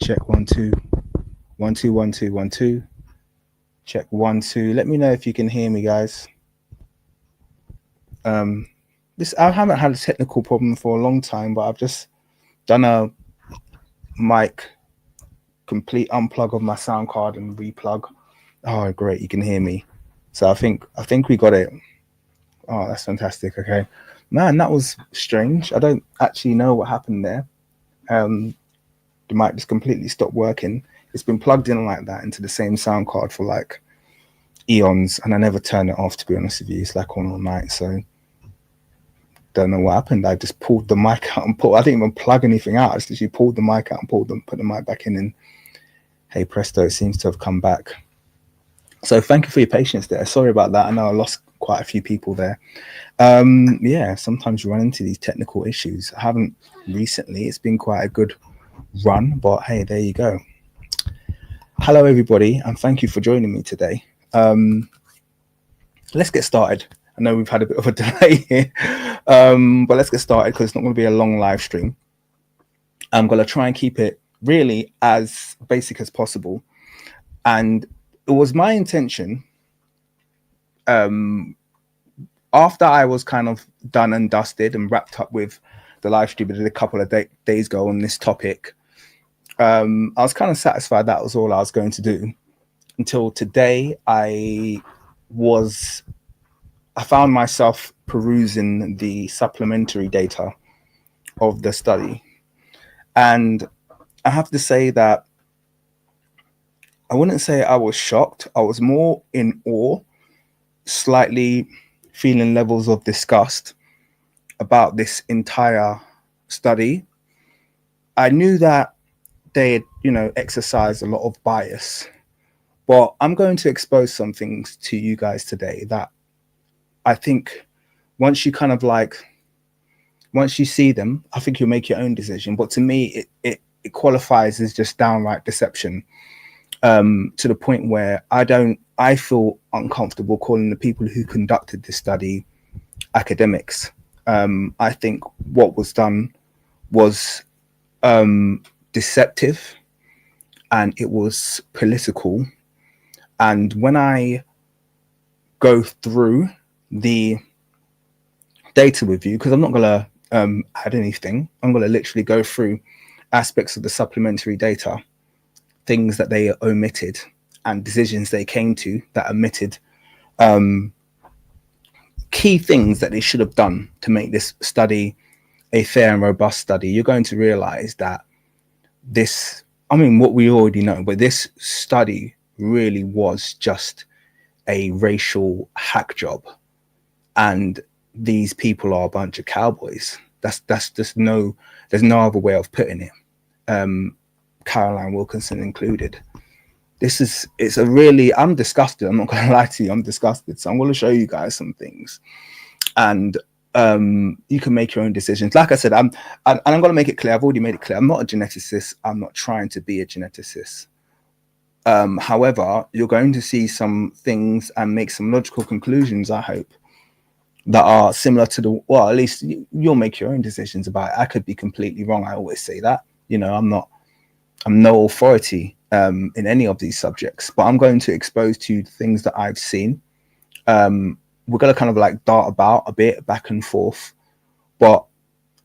Check 1 2 1 2 1 2 1 2. Check 1 2. Let me know if you can hear me, guys. I haven't had a technical problem for a long time, but I've just done a mic complete unplug of my sound card and replug. Oh, great, you can hear me. So I think we got it. Oh, that's fantastic. Okay, man, that was strange. I don't actually know what happened there. The mic just completely stopped working. It's been plugged in like that into the same sound card for like eons, and I never turn it off, to be honest with you. It's like on all night, so don't know what happened. I just pulled the mic out and I didn't even plug anything out. I just literally pulled the mic out and put the mic back in, and hey presto, it seems to have come back. So thank you for your patience there. Sorry about that. I know I lost quite a few people there. Yeah, sometimes you run into these technical issues. I haven't recently. It's been quite a good run, but hey, there you go. Hello everybody, and thank you for joining me today. Let's get started. I know we've had a bit of a delay here, but let's get started because it's not going to be a long live stream. I'm going to try and keep it really as basic as possible. And it was my intention, after I was kind of done and dusted and wrapped up with the live stream I did a couple of days ago on this topic, I was kind of satisfied that was all I was going to do until today. I found myself perusing the supplementary data of the study. And I have to say that I wouldn't say I was shocked. I was more in awe, slightly feeling levels of disgust about this entire study. I knew that they had, exercised a lot of bias, but I'm going to expose some things to you guys today that I think once you see them, I think you'll make your own decision. But to me, it qualifies as just downright deception, to the point where I feel uncomfortable calling the people who conducted this study academics. I think what was done was deceptive, and it was political. And when I go through the data with you, because I'm not going to add anything, I'm going to literally go through aspects of the supplementary data, things that they omitted and decisions they came to that omitted, key things that they should have done to make this study a fair and robust study. You're going to realize that what we already know, but this study really was just a racial hack job, and these people are a bunch of cowboys. That's just there's no other way of putting it. Caroline Wilkinson included. I'm disgusted. I'm not going to lie to you. I'm disgusted. So I'm going to show you guys some things, and you can make your own decisions. Like I said, I'm going to make it clear. I've already made it clear. I'm not a geneticist. I'm not trying to be a geneticist. However, you're going to see some things and make some logical conclusions, I hope, that are similar to at least you'll make your own decisions about it. I could be completely wrong. I always say that, I'm no authority in any of these subjects, but I'm going to expose to you things that I've seen. We're going to kind of like dart about a bit back and forth, but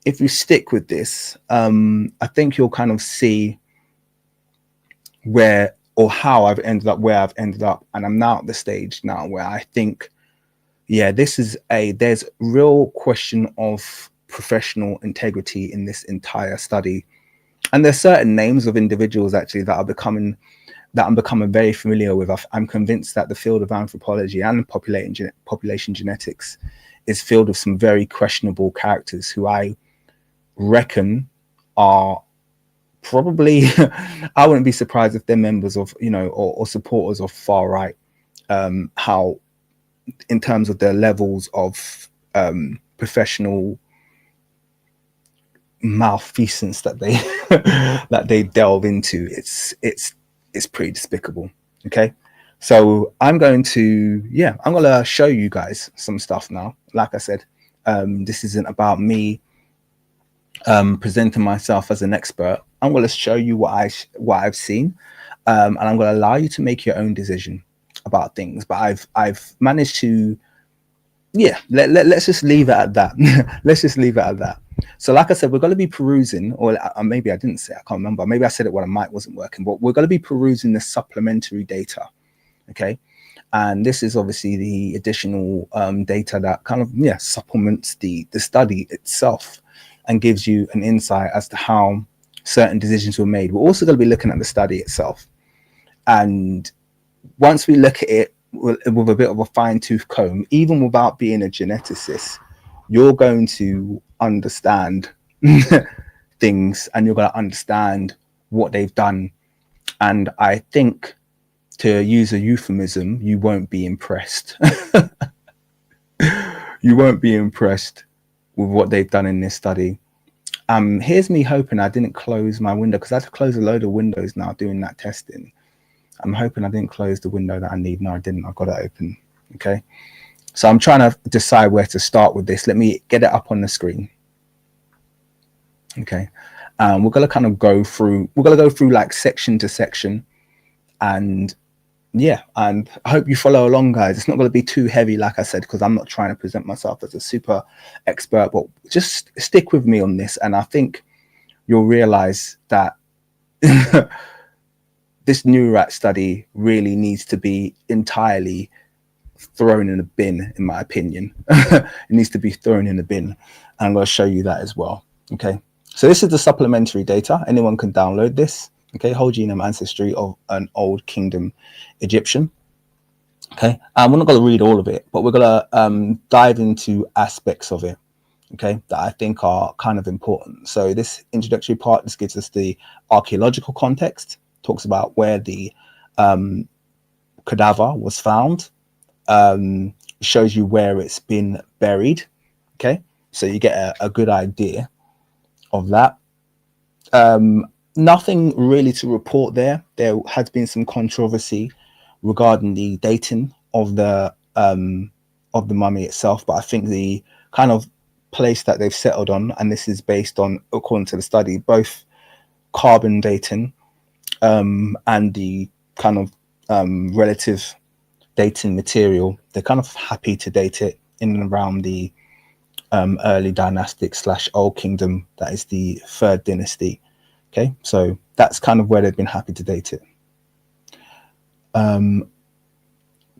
if you stick with this, I think you'll kind of see how I've ended up where I've ended up. And I'm now at the stage now where I think, there's real question of professional integrity in this entire study. And there's certain names of individuals actually that I'm becoming very familiar with. I'm convinced that the field of anthropology and population genetics is filled with some very questionable characters who I reckon are probably, I wouldn't be surprised if they're members of, or supporters of far right, how in terms of their levels of professional malfeasance that they that they delve into. It's pretty despicable. Okay, so I'm going to show you guys some stuff now. Like I said, this isn't about me presenting myself as an expert. I'm going to show you what I've seen, and I'm going to allow you to make your own decision about things. But I've managed to, yeah, let's just leave it at that. Let's just leave it at that. So like I said, we're going to be perusing, or maybe I didn't say, I can't remember. Maybe I said it when my mic wasn't working, but we're going to be perusing the supplementary data. Okay. And this is obviously the additional data that kind of, yeah, supplements the study itself and gives you an insight as to how certain decisions were made. We're also going to be looking at the study itself. And once we look at it with a bit of a fine-tooth comb, even without being a geneticist, you're going to understand things, and you're going to understand what they've done. And I think, to use a euphemism, you won't be impressed. You won't be impressed with what they've done in this study. Here's me hoping I didn't close my window, because I had to close a load of windows now doing that testing. I'm hoping I didn't close the window that I need. No, I didn't. I've got it open. Okay. So I'm trying to decide where to start with this. Let me get it up on the screen. Okay. We're going to kind of go through, like section to section. And yeah, and I hope you follow along, guys. It's not going to be too heavy, like I said, because I'm not trying to present myself as a super expert, but just stick with me on this. And I think you'll realize that this Nuerat study really needs to be entirely thrown in a bin, in my opinion. It needs to be thrown in a bin. And I'm going to show you that as well. Okay. So this is the supplementary data. Anyone can download this. Okay. Whole genome ancestry of an old kingdom Egyptian. Okay. We're not going to read all of it, but we're going to dive into aspects of it. Okay, that I think are kind of important. So this introductory part, this gives us the archaeological context, talks about where the cadaver was found, shows you where it's been buried. Okay, so you get a good idea of that. Nothing really to report there. There has been some controversy regarding the dating of the mummy itself, but I think the kind of place that they've settled on, and this is based on, according to the study, both carbon dating and the kind of relative dating material, they're kind of happy to date it in and around the early dynastic / old kingdom, that is the 3rd dynasty. Okay, so that's kind of where they've been happy to date it. But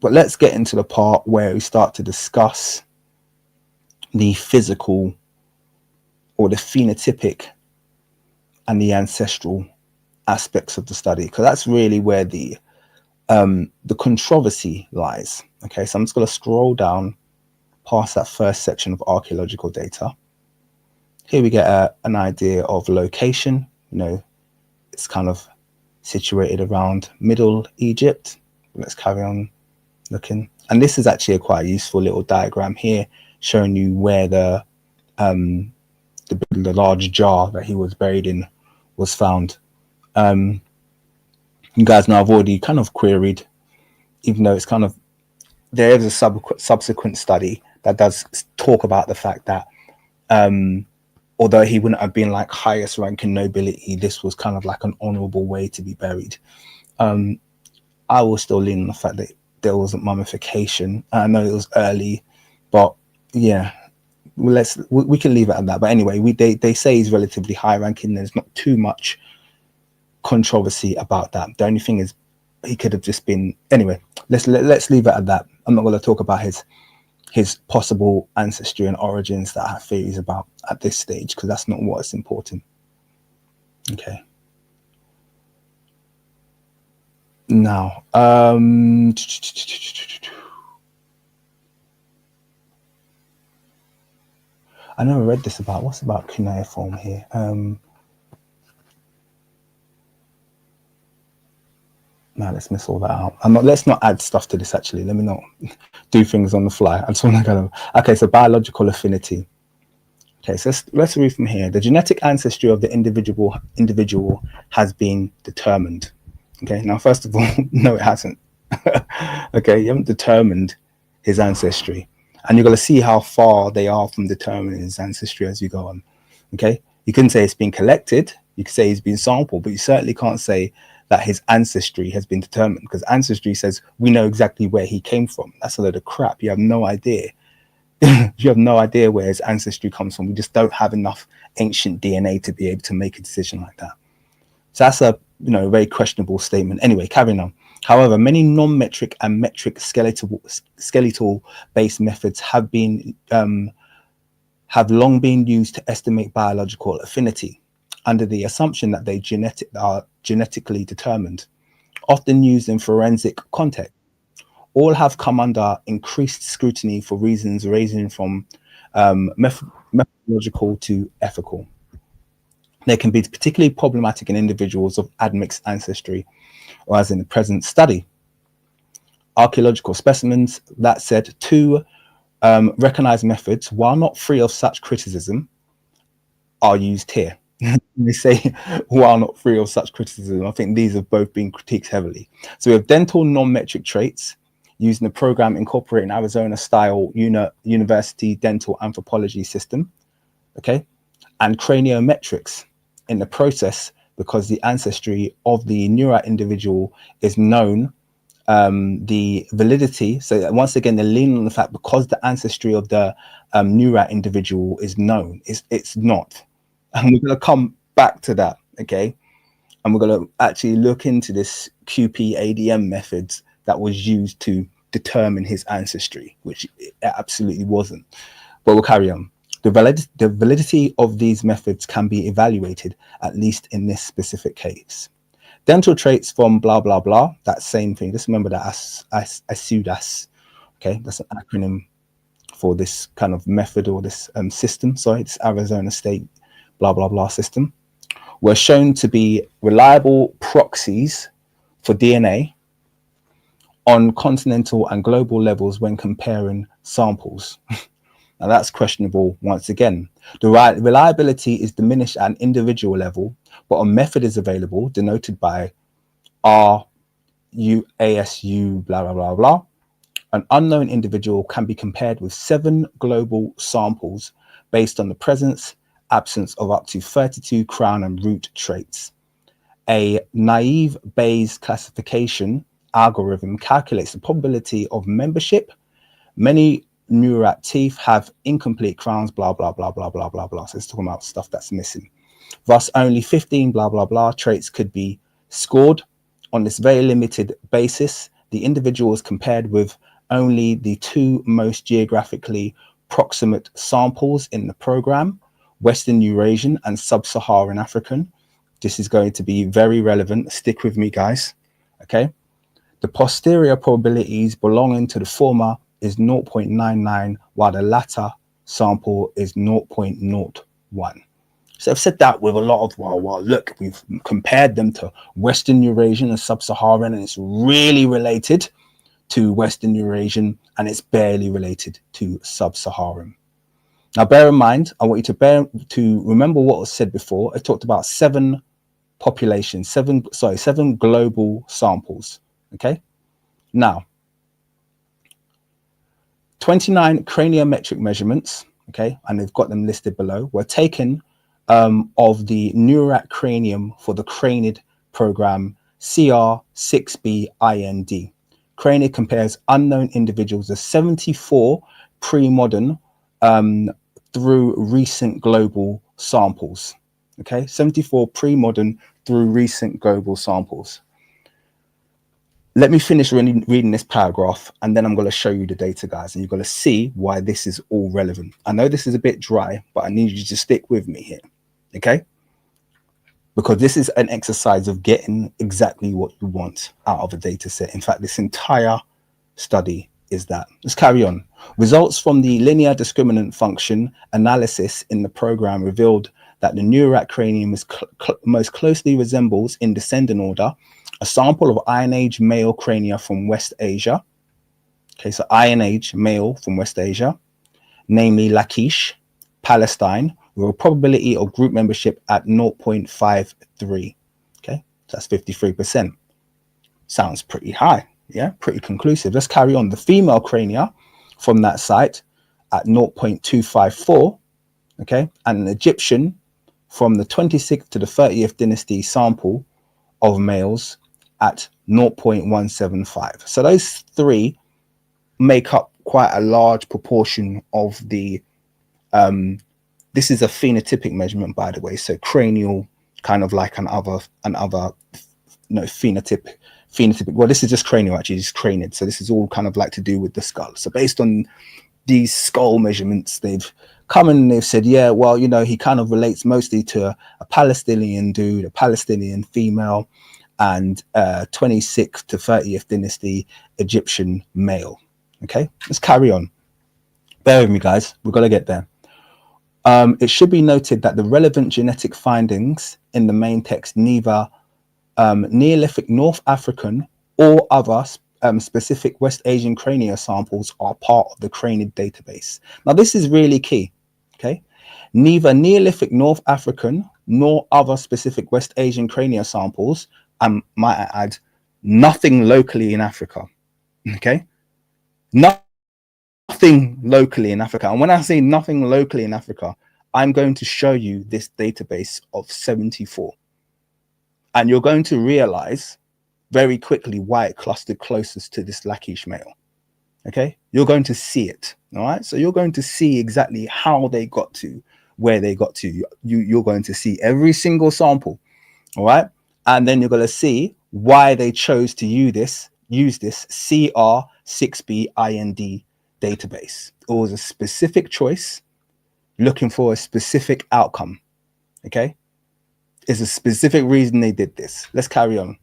let's get into the part where we start to discuss the physical, or the phenotypic, and the ancestral aspects of the study, because that's really where the controversy lies. Okay, so I'm just going to scroll down past that first section of archaeological data. Here we get an idea of location. You know, it's kind of situated around Middle Egypt. Let's carry on looking. And this is actually a quite useful little diagram here, showing you where the large jar that he was buried in was found. You guys know I've already kind of queried, even though it's kind of, there is a subsequent study that does talk about the fact that although he wouldn't have been like highest ranking nobility, this was kind of like an honorable way to be buried. I will still lean on the fact that there wasn't mummification. I know it was early, but yeah, we can leave it at that. But anyway, they say he's relatively high ranking. There's not too much controversy about that. The only thing is, he could have just been, anyway, let's leave it at that. I'm not going to talk about his possible ancestry and origins that I have theories about at this stage, because that's not what's important. Okay. Now, I never read this about, what's about cuneiform here? No, let's miss all that out. Let's not add stuff to this, actually. Let me not do things on the fly. I just want to go. Okay, so biological affinity. Okay, so let's read from here. The genetic ancestry of the individual has been determined. Okay, now, first of all, no, it hasn't. Okay, you haven't determined his ancestry. And you're going to see how far they are from determining his ancestry as you go on. Okay, you can say it's been collected. You could say he's been sampled, but you certainly can't say that his ancestry has been determined, because ancestry says we know exactly where he came from. That's a load of crap. You have no idea. You have no idea where his ancestry comes from. We just don't have enough ancient DNA to be able to make a decision like that. So that's a very questionable statement. Anyway, carrying on. However, many non-metric and metric skeletal based methods have long been used to estimate biological affinity under the assumption that they are genetically determined, often used in forensic context. All have come under increased scrutiny for reasons ranging from methodological to ethical. They can be particularly problematic in individuals of admixed ancestry, or as in the present study. Archaeological specimens, that said, two recognized methods, while not free of such criticism, are used here. They say, while not free of such criticism, I think these have both been critiqued heavily. So we have dental non-metric traits using the program incorporating Arizona style university dental anthropology system, okay, and craniometrics in the process, because the ancestry of the Nuerat individual is known, the validity. So once again, they're leaning on the fact because the ancestry of the Nuerat individual is known, it's not. And we're going to come back to that, okay? And we're going to actually look into this QP-ADM methods that was used to determine his ancestry, which it absolutely wasn't. But we'll carry on. The validity of these methods can be evaluated, at least in this specific case. Dental traits from blah, blah, blah, that same thing. Just remember that ASUDAS, okay? That's an acronym for this kind of method, or this system, sorry, this Arizona State blah, blah, blah system, were shown to be reliable proxies for DNA on continental and global levels when comparing samples. Now that's questionable once again. The reliability is diminished at an individual level, but a method is available denoted by RUASU blah, blah, blah, blah. An unknown individual can be compared with 7 global samples based on the presence, absence of up to 32 crown and root traits. A naive Bayes classification algorithm calculates the probability of membership. Many Nuerat teeth have incomplete crowns, blah, blah, blah, blah, blah, blah, blah. So it's talking about stuff that's missing. Thus, only 15 blah, blah, blah traits could be scored. On this very limited basis, the individual is compared with only the 2 most geographically proximate samples in the program, Western Eurasian and Sub-Saharan African. This is going to be very relevant. Stick with me, guys. Okay. The posterior probabilities belonging to the former is 0.99, while the latter sample is 0.01. So I've said that with a lot of, well, look, we've compared them to Western Eurasian and Sub-Saharan, and it's really related to Western Eurasian, and it's barely related to Sub-Saharan. Now, bear in mind, I want you to remember what was said before. I talked about 7 populations, 7 global samples. Okay. Now, 29 craniometric measurements, okay, and they've got them listed below, were taken of the Nuerat cranium for the Cranid program CR6BIND. Cranid compares unknown individuals of 74 pre-modern through recent global samples. Okay, 74 pre-modern through recent global samples. Let me finish reading this paragraph, and then I'm going to show you the data, guys, and you're going to see why this is all relevant. I know this is a bit dry, but I need you to stick with me here, okay? Because this is an exercise of getting exactly what you want out of a data set. In fact, this entire study is that. Let's carry on. Results from the linear discriminant function analysis in the program revealed that the Nuerat cranium most closely resembles, in descending order, a sample of Iron Age male crania from West Asia. Okay, so Iron Age male from West Asia, namely Lachish, Palestine, with a probability of group membership at 0.53. Okay, so that's 53%. Sounds pretty high, yeah, pretty conclusive. Let's carry on. The female crania from that site at 0.254, okay, and an Egyptian from the 26th to the 30th dynasty sample of males at 0.175. So those three make up quite a large proportion of the this is a phenotypic measurement, by the way, so cranial, kind of like another phenotypic. Well, this is just cranial, actually, just cranial. So this is all kind of like to do with the skull. So based on these skull measurements, they've come in and they've said, yeah, well, you know, he kind of relates mostly to a Palestinian dude, a Palestinian female, and 26th to 30th dynasty Egyptian male. Okay, let's carry on. Bear with me, guys. We're going to get there. It should be noted that the relevant genetic findings in the main text neither Neolithic North African or other specific West Asian cranial samples are part of the cranid database. Now, this is really key. Okay, neither Neolithic North African nor other specific West Asian cranial samples, and might I add, nothing locally in Africa. Okay, nothing locally in Africa. And when I say nothing locally in Africa, I'm going to show you this database of 74. And you're going to realize very quickly why it clustered closest to this Lachish male. Okay, you're going to see it. All right, so you're going to see exactly how they got to where they got to. You're going to see every single sample. All right, and then you're going to see why they chose to use this CR6BIND database. It was a specific choice looking for a specific outcome. Okay, it's a specific reason they did this. Let's carry on.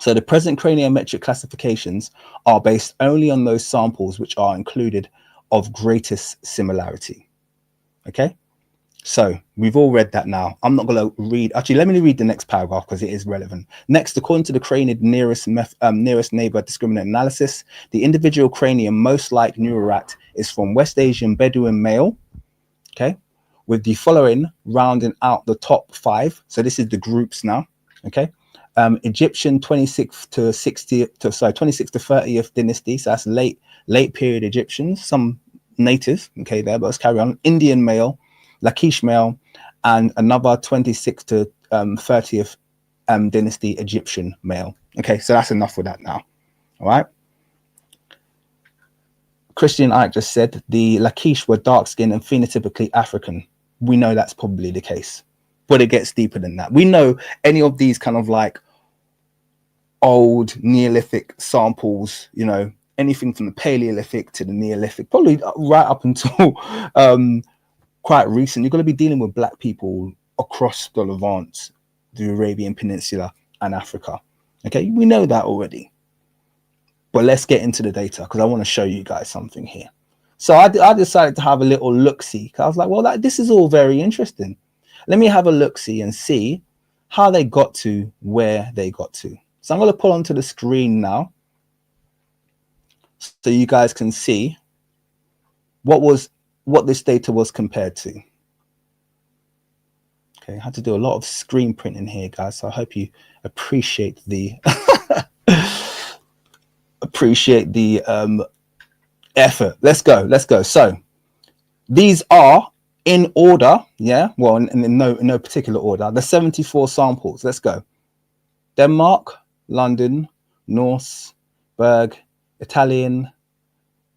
So the present craniometric classifications are based only on those samples which are included of greatest similarity. Okay, so we've all read that now. I'm not going to read, actually, let me read the next paragraph because it is relevant. Next, according to the cranid nearest neighbor discriminant analysis, the individual cranium most like Nuerat is from West Asian Bedouin male. Okay, with the following rounding out the top 5. So this is the groups now. Okay, Egyptian 26th to 30th dynasty. So that's late period Egyptians, some native. Okay, there, but let's carry on. Indian male, Lachish male, and another 26th to 30th dynasty Egyptian male. Okay, so that's enough for that now. All right. Christian Ike just said the Lachish were dark skinned and phenotypically African. We know that's probably the case, but it gets deeper than that. We know any of these kind of like old Neolithic samples, you know, anything from the Paleolithic to the Neolithic, probably right up until quite recent, you're going to be dealing with black people across the Levant, the Arabian Peninsula, and Africa. Okay, we know that already. But let's get into the data because I want to show you guys something here. So I decided to have a little look-see. I was like, well, this is all very interesting. Let me have a look-see and see how they got to where they got to. So I'm going to pull onto the screen now so you guys can see what this data was compared to. Okay, I had to do a lot of screen printing here, guys. So I hope you appreciate the effort. Let's go. So these are in order, yeah, well, in no particular order, the 74 samples. Let's go. Denmark, London, Norse, Berg, Italian,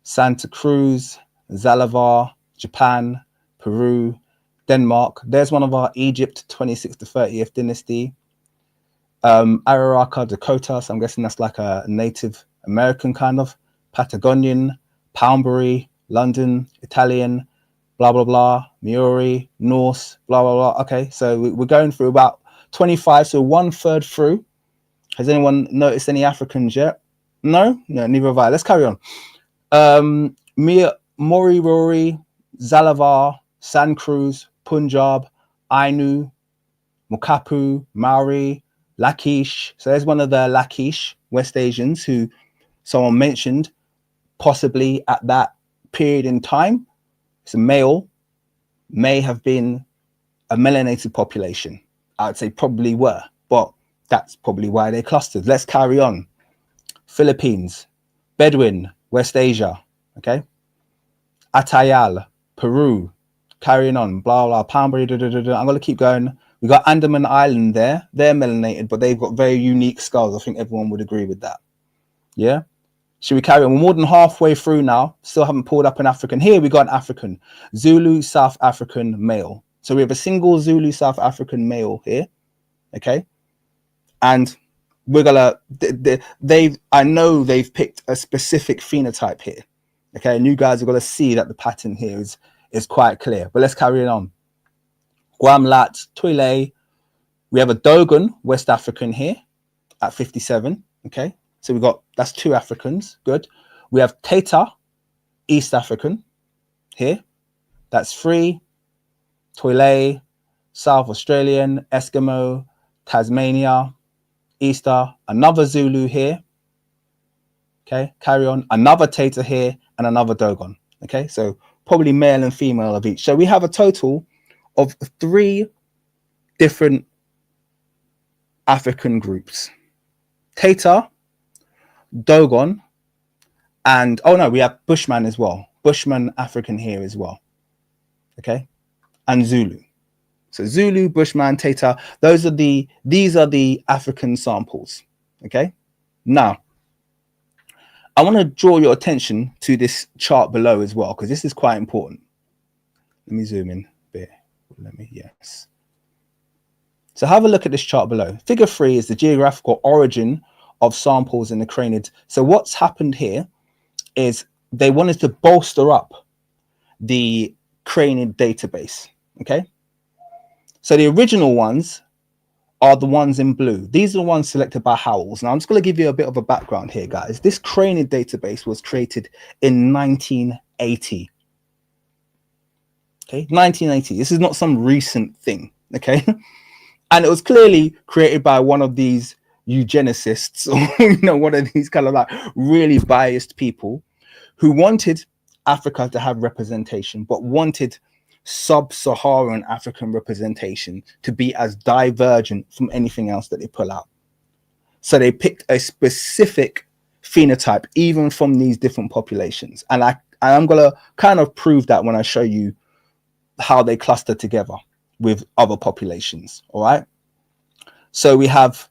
Santa Cruz, Zalavar, Japan, Peru, Denmark. There's one of our Egypt 26th to 30th dynasty. Araraka, Dakota, so I'm guessing that's like a Native American kind of. Patagonian, Poundbury, London, Italian, blah, blah, blah, Maori, Norse, blah, blah, blah. Okay, so we're going through about 25, so 1/3 through. Has anyone noticed any Africans yet? No, neither have I. Let's carry on. Moriori, Zalavar, San Cruz, Punjab, Ainu, Mukapu, Maori, Lachish. So there's one of the Lachish West Asians who someone mentioned possibly at that period in time. It's a male, may have been a melanated population. I'd say probably were, but that's probably why they clustered. Let's carry on. Philippines, Bedouin, West Asia, okay? Atayal, Peru, Carrying on, blah, blah, Poundbury, I'm going to keep going. We got Andaman Island there. They're melanated, but they've got very unique skulls. I think everyone would agree with that. Yeah? Should we carry on? We're more than halfway through now. Still haven't pulled up an African. Here we got an African. Zulu South African male. So we have a single Zulu South African male here. Okay? And we're going to... I know they've picked a specific phenotype here. Okay? And you guys are going to see that the pattern here is quite clear. But let's carry it on. Guamlat, Twile. We have a Dogon, West African here at 57. Okay, so that's 2 Africans. Good. We have Teta, East African here. That's 3. Twile, South Australian, Eskimo, Tasmania, Easter. Another Zulu here. Okay, carry on. Another Teta here and another Dogon. Okay, so probably male and female of each. So we have a total of 3 different African groups. Teta, Dogon, and we have Bushman as well. Bushman African here as well. Okay, and Zulu. So Zulu, Bushman, Teta, these are the African samples. Okay, now I want to draw your attention to this chart below as well, because this is quite important. Let me zoom in a bit. Yes. So have a look at this chart below. Figure 3 is the geographical origin of samples in the cranid. So what's happened here is they wanted to bolster up the cranid database. Okay. So the original ones are the ones in blue. These are the ones selected by Howells. Now I'm just going to give you a bit of a background here, guys. This cranid database was created in 1980. Okay, 1980. This is not some recent thing. Okay. And it was clearly created by one of these eugenicists, or one of these kind of like really biased people who wanted Africa to have representation, but wanted sub-Saharan African representation to be as divergent from anything else that they pull out. So they picked a specific phenotype, even from these different populations. And I'm going to kind of prove that when I show you how they cluster together with other populations. All right. So we have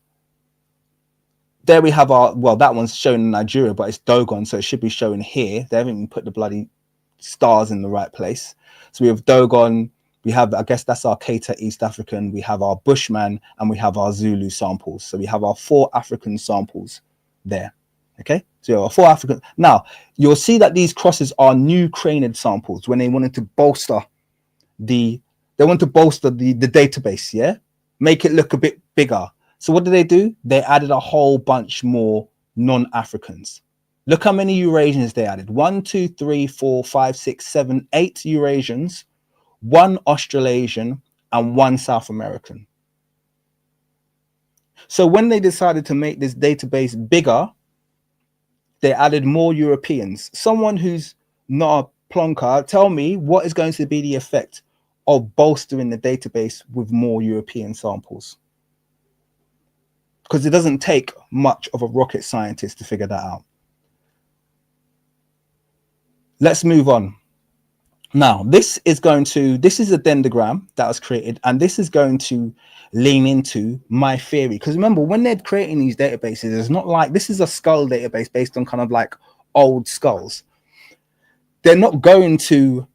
that one's shown in Nigeria, but it's Dogon, so it should be shown here. They haven't even put the bloody stars in the right place. So we have Dogon, we have, I guess that's our Keita East African, we have our Bushman, and we have our Zulu samples. So we have our 4 African samples there. Okay, so our 4 African. Now you'll see that these crosses are new cranid samples when they wanted to bolster the database, yeah, make it look a bit bigger. So what did they do? They added a whole bunch more non-Africans. Look how many Eurasians they added. 1, 2, 3, 4, 5, 6, 7, 8 Eurasians, 1 Australasian, and 1 South American. So when they decided to make this database bigger, they added more Europeans. Someone who's not a plonker, tell me what is going to be the effect of bolstering the database with more European samples. Because it doesn't take much of a rocket scientist to figure that out. Let's move on. Now, this is a dendrogram that was created, and this is going to lean into my theory. Because remember, when they're creating these databases, it's not like this is a skull database based on kind of like old skulls. They're not going to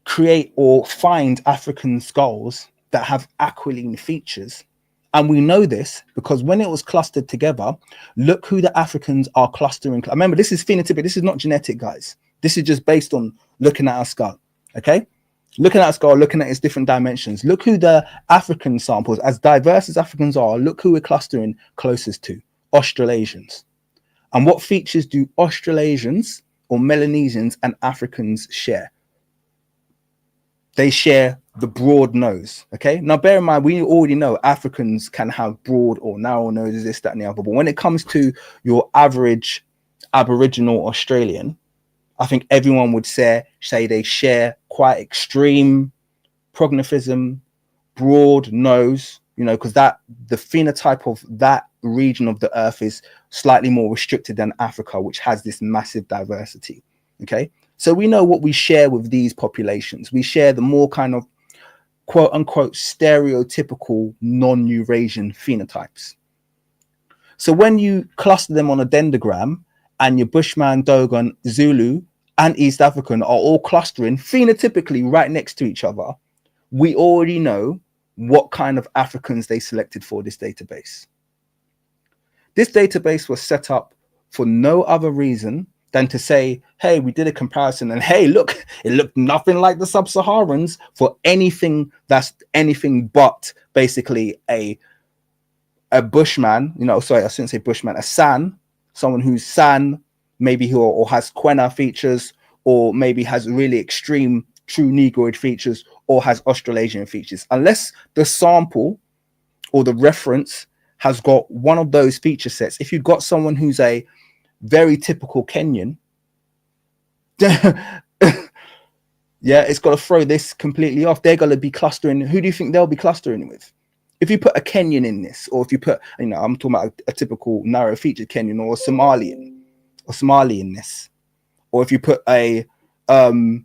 create or find African skulls that have aquiline features. And we know this because when it was clustered together, look who the Africans are clustering. Remember, this is phenotypic. This is not genetic, guys. This is just based on looking at our skull. Okay, looking at our skull, looking at its different dimensions. Look who the African samples, as diverse as Africans are, look who we're clustering closest to: Australasians. And what features do Australasians or Melanesians and Africans share? They share the broad nose. Okay, now bear in mind, we already know Africans can have broad or narrow noses, this, that, and the other. But when it comes to your average Aboriginal Australian, I think everyone would say they share quite extreme prognathism, broad nose, because the phenotype of that region of the earth is slightly more restricted than Africa, which has this massive diversity. Okay, So we know what we share with these populations. We share the more kind of quote unquote stereotypical non-Eurasian phenotypes. So when you cluster them on a dendrogram and your Bushman, Dogon, Zulu, and East African are all clustering phenotypically right next to each other, we already know what kind of Africans they selected for this database. This database was set up for no other reason than to say, hey, we did a comparison and hey, look, it looked nothing like the sub-Saharans for anything that's anything but basically a Bushman, you know, sorry, I shouldn't say Bushman, a San, someone who's San, maybe who or has Quena features, or maybe has really extreme true Negroid features, or has Australasian features. Unless the sample or the reference has got one of those feature sets, if you've got someone who's a very typical Kenyan, yeah, it's got to throw this completely off. They're going to be clustering. Who do you think they'll be clustering with? If you put a Kenyan in this, or if you put, you know, I'm talking about a typical narrow featured Kenyan or a Somali in this, or if you put even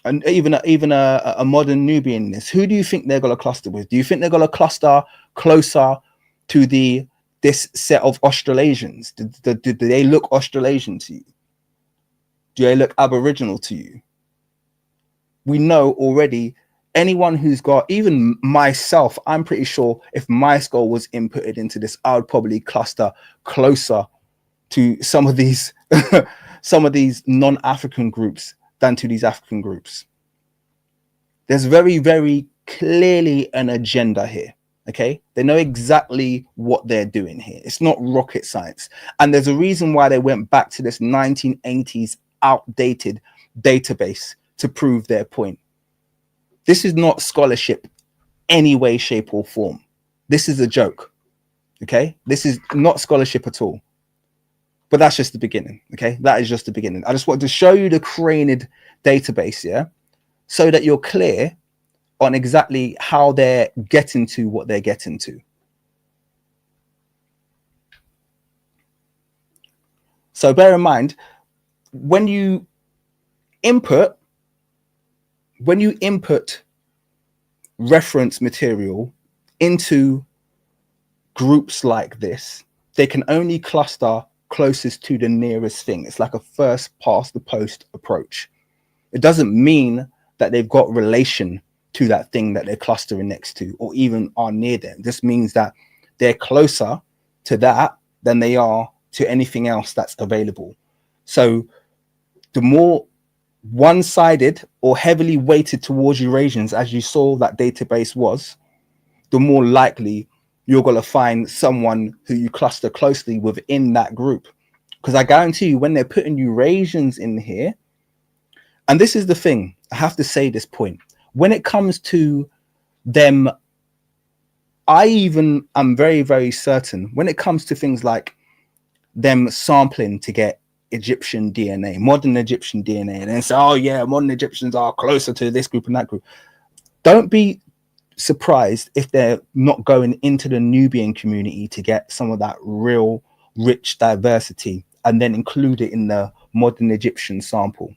a modern Nubian in this, who do you think they're going to cluster with? Do you think they're going to cluster closer to this set of Australasians? Do they look Australasian to you? Do they look Aboriginal to you? We know already. Anyone who's got, even myself, I'm pretty sure if my skull was inputted into this, I would probably cluster closer to some of these some of these non-African groups than to these African groups. There's very, very clearly an agenda here. Okay, they know exactly what they're doing here. It's not rocket science, and there's a reason why they went back to this 1980s outdated database to prove their point. This is not scholarship any way, shape, or form. This is a joke. Okay, this is not scholarship at all. But that's just the beginning. Okay, that is just the beginning. I just wanted to show you the craned database, yeah, so that you're clear on exactly how they're getting to what they're getting to. So bear in mind, when you input reference material into groups like this, they can only cluster closest to the nearest thing. It's like a first past the post approach. It doesn't mean that they've got relation to that thing that they're clustering next to, or even are near them. It just means that they're closer to that than they are to anything else that's available. So the more one-sided or heavily weighted towards Eurasians, as you saw that database was, the more likely you're going to find someone who you cluster closely within that group. Because I guarantee you, when they're putting Eurasians in here, and this is the thing, I have to say this point, when it comes to them, I'm very, very certain when it comes to things like them sampling to get Egyptian DNA, modern Egyptian DNA, and then say, oh yeah, modern Egyptians are closer to this group and that group. Don't be surprised if they're not going into the Nubian community to get some of that real rich diversity and then include it in the modern Egyptian sample.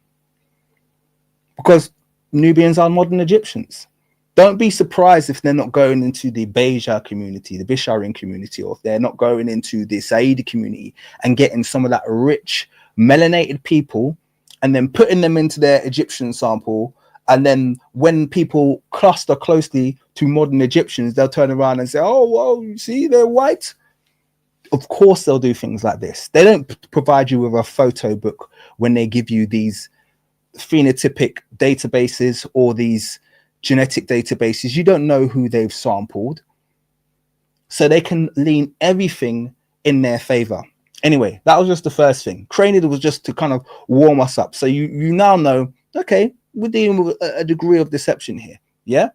Because Nubians are modern Egyptians. Don't be surprised if they're not going into the Beja community, the Bisharin community, or if they're not going into the Saidi community and getting some of that rich melanated people and then putting them into their Egyptian sample. And then when people cluster closely to modern Egyptians, they'll turn around and say, oh, well, you see, they're white. Of course, they'll do things like this. They don't provide you with a photo book when they give you these phenotypic databases or these genetic databases. You don't know who they've sampled, so they can lean everything in their favor. Anyway, that was just the first thing. Craned was just to kind of warm us up, so you now know, okay, we're dealing with a degree of deception here. Yeah,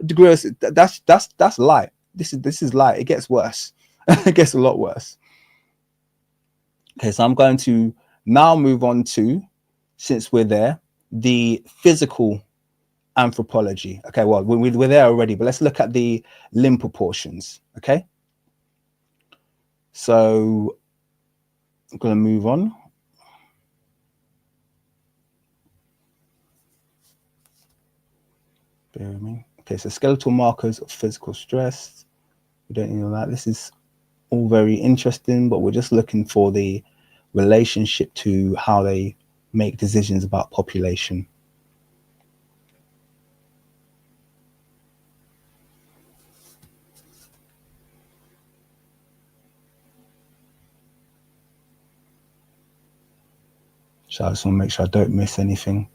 a degree of, that's light. This is light. It gets worse. It gets a lot worse. Okay, so I'm going to now move on to, since we're there, the physical anthropology. Okay, well, we're there already, but let's look at the limb proportions. Okay, so I'm going to move on. Bear with me. Okay, so skeletal markers of physical stress. We don't need all that. This is all very interesting, but we're just looking for the relationship to how they make decisions about population. So I just want to make sure I don't miss anything.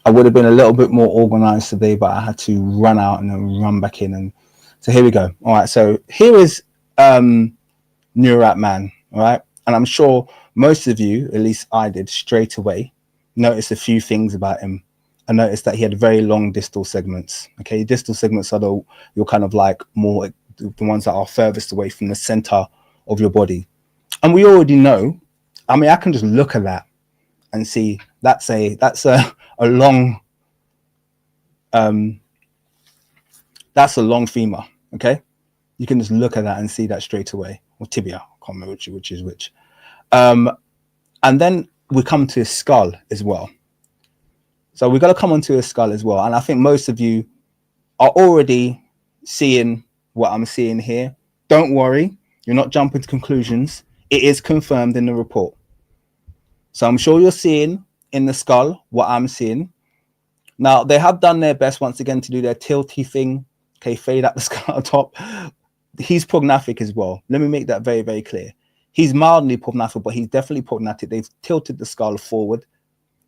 I would have been a little bit more organized today, but I had to run out and then run back in. And so here we go. All right. So here is Nuerat Man. All right. And I'm sure most of you, at least I did, straight away noticed a few things about him. I noticed that he had very long distal segments. Okay. Distal segments are you're kind of like more the ones that are furthest away from the center of your body. And we already know, I mean, I can just look at that and see that's a long that's a long femur. Okay, you can just look at that and see that straight away, or tibia, I can't remember which is which. And then we come to his skull as well. So we've got to come onto his skull as well, and I think most of you are already seeing what I'm seeing here. Don't worry, you're not jumping to conclusions. It is confirmed in the report. So I'm sure you're seeing in the skull what I'm seeing. Now, they have done their best once again to do their tilty thing. Okay, fade out the skull on top. He's prognathic as well. Let me make that very, very clear. He's mildly prognathic, but he's definitely prognatic. They've tilted the skull forward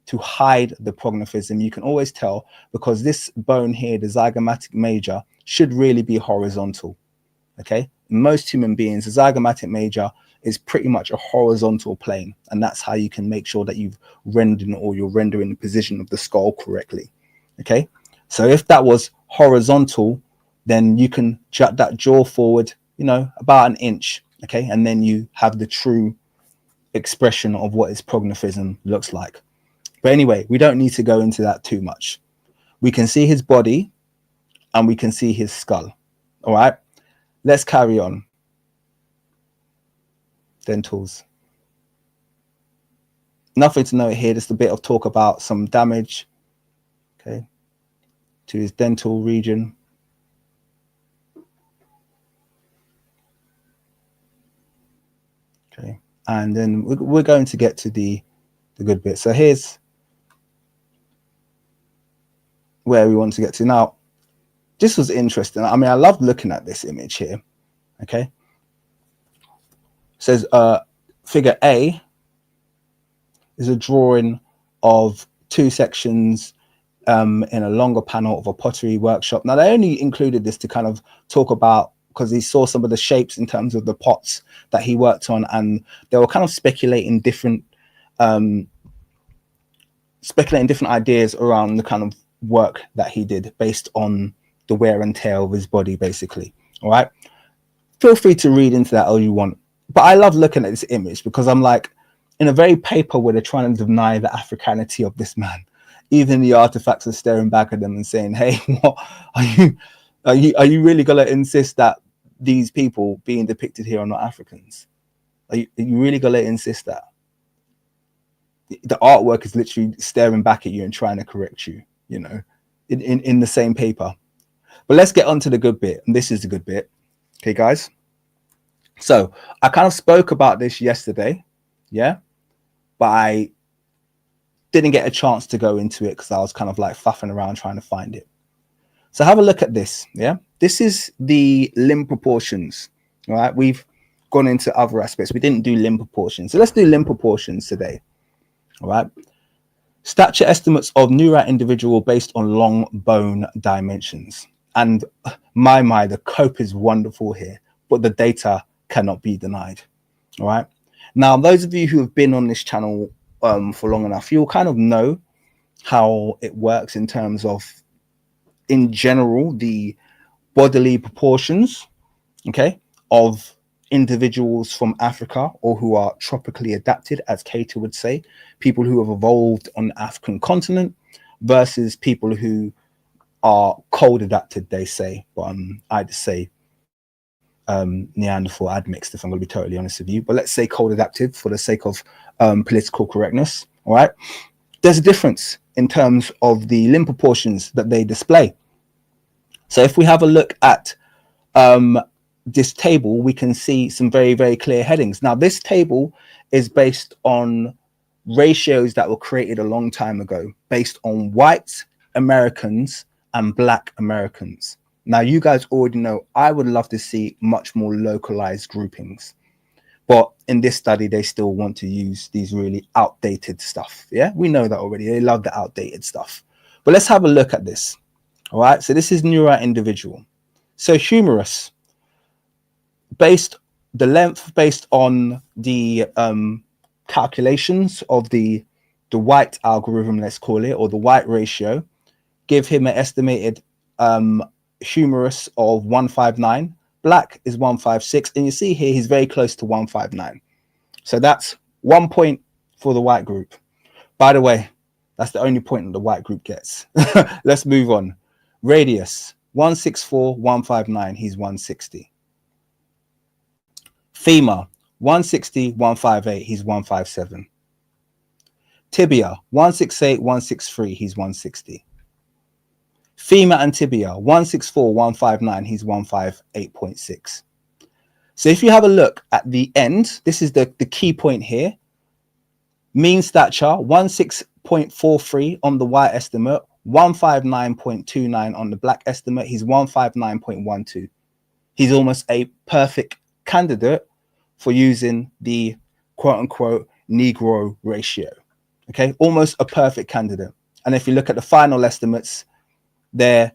to hide the prognathism. You can always tell because this bone here, the zygomatic major, should really be horizontal. Okay, in most human beings, the zygomatic major is pretty much a horizontal plane, and that's how you can make sure that you've rendered or you're rendering the position of the skull correctly. Okay, so if that was horizontal, then you can jut that jaw forward, you know, about an inch. Okay, and then you have the true expression of what his prognathism looks like. But anyway, we don't need to go into that too much. We can see his body and we can see his skull. All right, let's carry on. Dentals. Nothing to note here, just a bit of talk about some damage, okay, to his dental region. Okay, and then we're going to get to the good bit. So here's where we want to get to. Now, this was interesting. I mean, I loved looking at this image here. Okay, it says figure A is a drawing of two sections in a longer panel of a pottery workshop. Now, they only included this to kind of talk about, because he saw some of the shapes in terms of the pots that he worked on, and they were kind of speculating different ideas around the kind of work that he did based on the wear and tear of his body, basically. All right, feel free to read into that all you want, but I love looking at this image because I'm like, in a very paper where they're trying to deny the Africanity of this man, even the artifacts are staring back at them and saying, hey, what are you really gonna insist that these people being depicted here are not Africans? Are you really gonna insist that? The artwork is literally staring back at you and trying to correct you, you know, in the same paper. But let's get on to the good bit, and this is the good bit. Okay, guys. So I kind of spoke about this yesterday, yeah, but I didn't get a chance to go into it because I was kind of like faffing around trying to find it. So have a look at this. Yeah, this is the limb proportions. All right, we've gone into other aspects. We didn't do limb proportions, so let's do limb proportions today. All right, stature estimates of Nuerat individual based on long bone dimensions. And my, the cope is wonderful here, but the data cannot be denied. All right, now those of you who have been on this channel for long enough, you'll kind of know how it works in terms of, in general, the bodily proportions, okay, of individuals from Africa or who are tropically adapted, as Cato would say, people who have evolved on the African continent versus people who are cold adapted, they say, but I'd say Neanderthal admixed, if I'm going to be totally honest with you, but let's say cold adapted for the sake of political correctness. All right, there's a difference in terms of the limb proportions that they display. So if we have a look at this table, we can see some very, very clear headings. Now, this table is based on ratios that were created a long time ago, based on white Americans and black Americans. Now, you guys already know I would love to see much more localized groupings. But in this study, they still want to use these really outdated stuff. Yeah, we know that already. They love the outdated stuff. But let's have a look at this. All right, so this is Nuerat individual. So humerus, based the length based on the calculations of the white algorithm, let's call it, or the white ratio, give him an estimated humerus of 159. Black is 156, and you see here he's very close to 159. So that's 1 point for the white group. By the way, that's the only point that the white group gets. Let's move on. Radius 164, 159, he's 160. Femur 160, 158, he's 157. Tibia 168, 163, he's 160. Femur and tibia 164, 159, he's 158.6. So if you have a look at the end, this is the key point here. Mean stature 16.43 on the white estimate, 159.29 on the black estimate. He's 159.12. He's almost a perfect candidate for using the quote unquote Negro ratio. Okay, almost a perfect candidate. And if you look at the final estimates, they're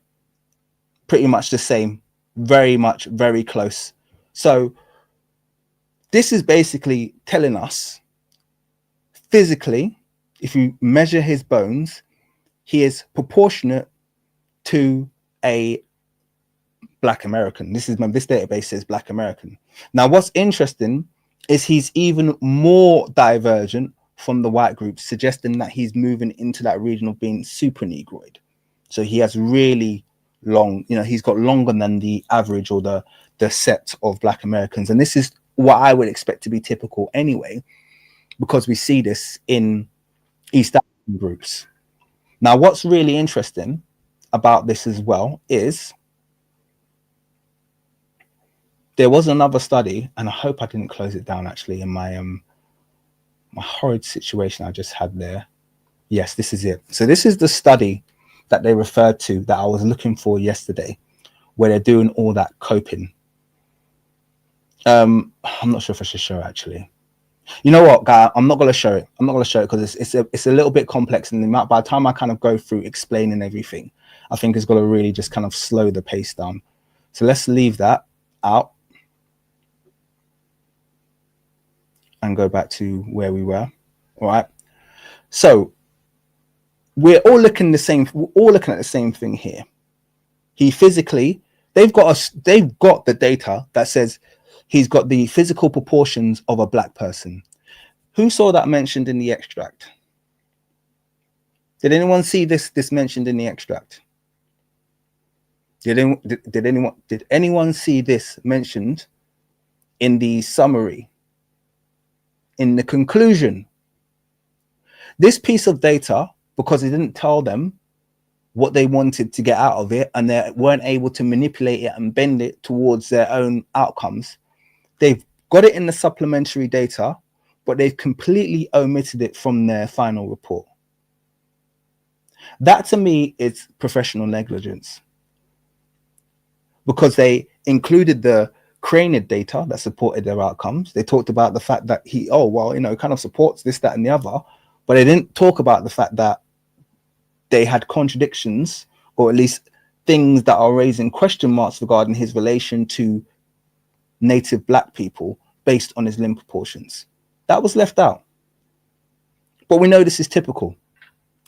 pretty much the same, very close. So this is basically telling us physically, if you measure his bones, he is proportionate to a Black American. This database says Black American. Now, what's interesting is he's even more divergent from the white group, suggesting that he's moving into that region of being super Negroid. So he has really long, he's got longer than the average or the set of Black Americans. And this is what I would expect to be typical anyway, because we see this in East African groups. Now, what's really interesting about this as well is there was another study, and I hope I didn't close it down actually in my my horrid situation I just had there. Yes, this is it. So this is the study that they referred to that I was looking for yesterday, where they're doing all that coping. I'm not sure if I should show it actually. You know what, guy? I'm not going to show it. I'm not going to show it because it's a little bit complex, and by the time I kind of go through explaining everything, I think it's going to really just kind of slow the pace down. So let's leave that out and go back to where we were. All right. So we're all looking the same. We're all looking at the same thing here. He physically, they've got the data that says he's got the physical proportions of a Black person. Who saw that mentioned in the extract? Did anyone see this mentioned in the extract? Did anyone see this mentioned in the summary, in the conclusion? This piece of data, because it didn't tell them what they wanted to get out of it, and they weren't able to manipulate it and bend it towards their own outcomes, they've got it in the supplementary data, but they've completely omitted it from their final report. That to me is professional negligence, because they included the cranial data that supported their outcomes. They talked about the fact that he, kind of supports this, that, and the other, but they didn't talk about the fact that they had contradictions, or at least things that are raising question marks regarding his relation to native Black people based on his limb proportions. That was left out. But we know this is typical,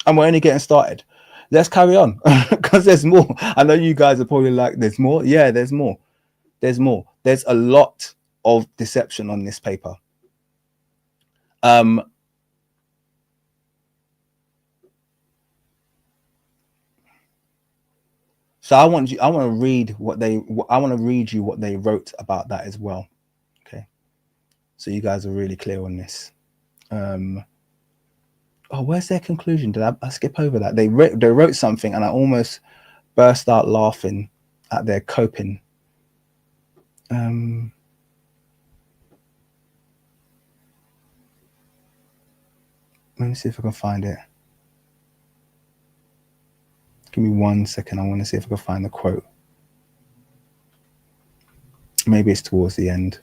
and we're only getting started. Let's carry on, because there's more. I know you guys are probably like, there's more. Yeah, there's more. There's more. There's a lot of deception on this paper. So I want to read you what they wrote about that as well. Okay. So you guys are really clear on this. Where's their conclusion? Did I skip over that? They wrote something and I almost burst out laughing at their coping. Let me see if I can find it. Give me 1 second. I want to see if I can find the quote. Maybe it's towards the end.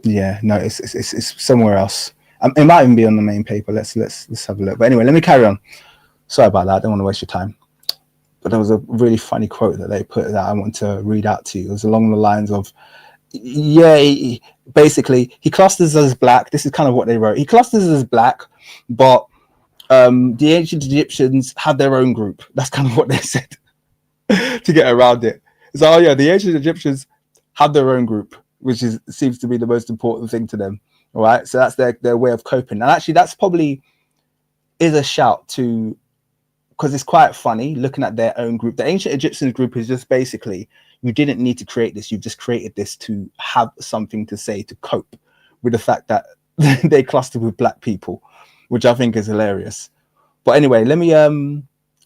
Yeah, no, it's somewhere else. It might even be on the main paper. Let's have a look. But anyway, let me carry on. Sorry about that. I don't want to waste your time. But there was a really funny quote that they put that I want to read out to you. It was along the lines of, yeah, basically he clusters as black. This is kind of what they wrote. He clusters as black, but the ancient Egyptians had their own group. That's kind of what they said to get around it. So, oh yeah, the ancient Egyptians had their own group, which seems to be the most important thing to them. All right, so that's their way of coping. And actually, that's probably is a shout to, because it's quite funny looking at their own group. The ancient Egyptians group is just basically, you didn't need to create this. You've just created this to have something to say, to cope with the fact that they clustered with black people, which I think is hilarious. But anyway, let me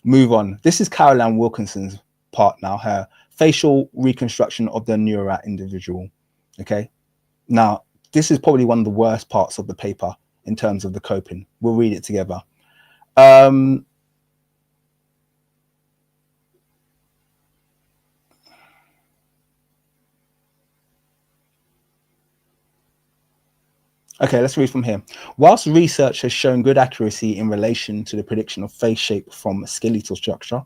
move on. This is Caroline Wilkinson's part now, her facial reconstruction of the Nuerat individual. Okay, now this is probably one of the worst parts of the paper in terms of the coping. We'll read it together. Okay, let's read from here. Whilst research has shown good accuracy in relation to the prediction of face shape from skeletal structure,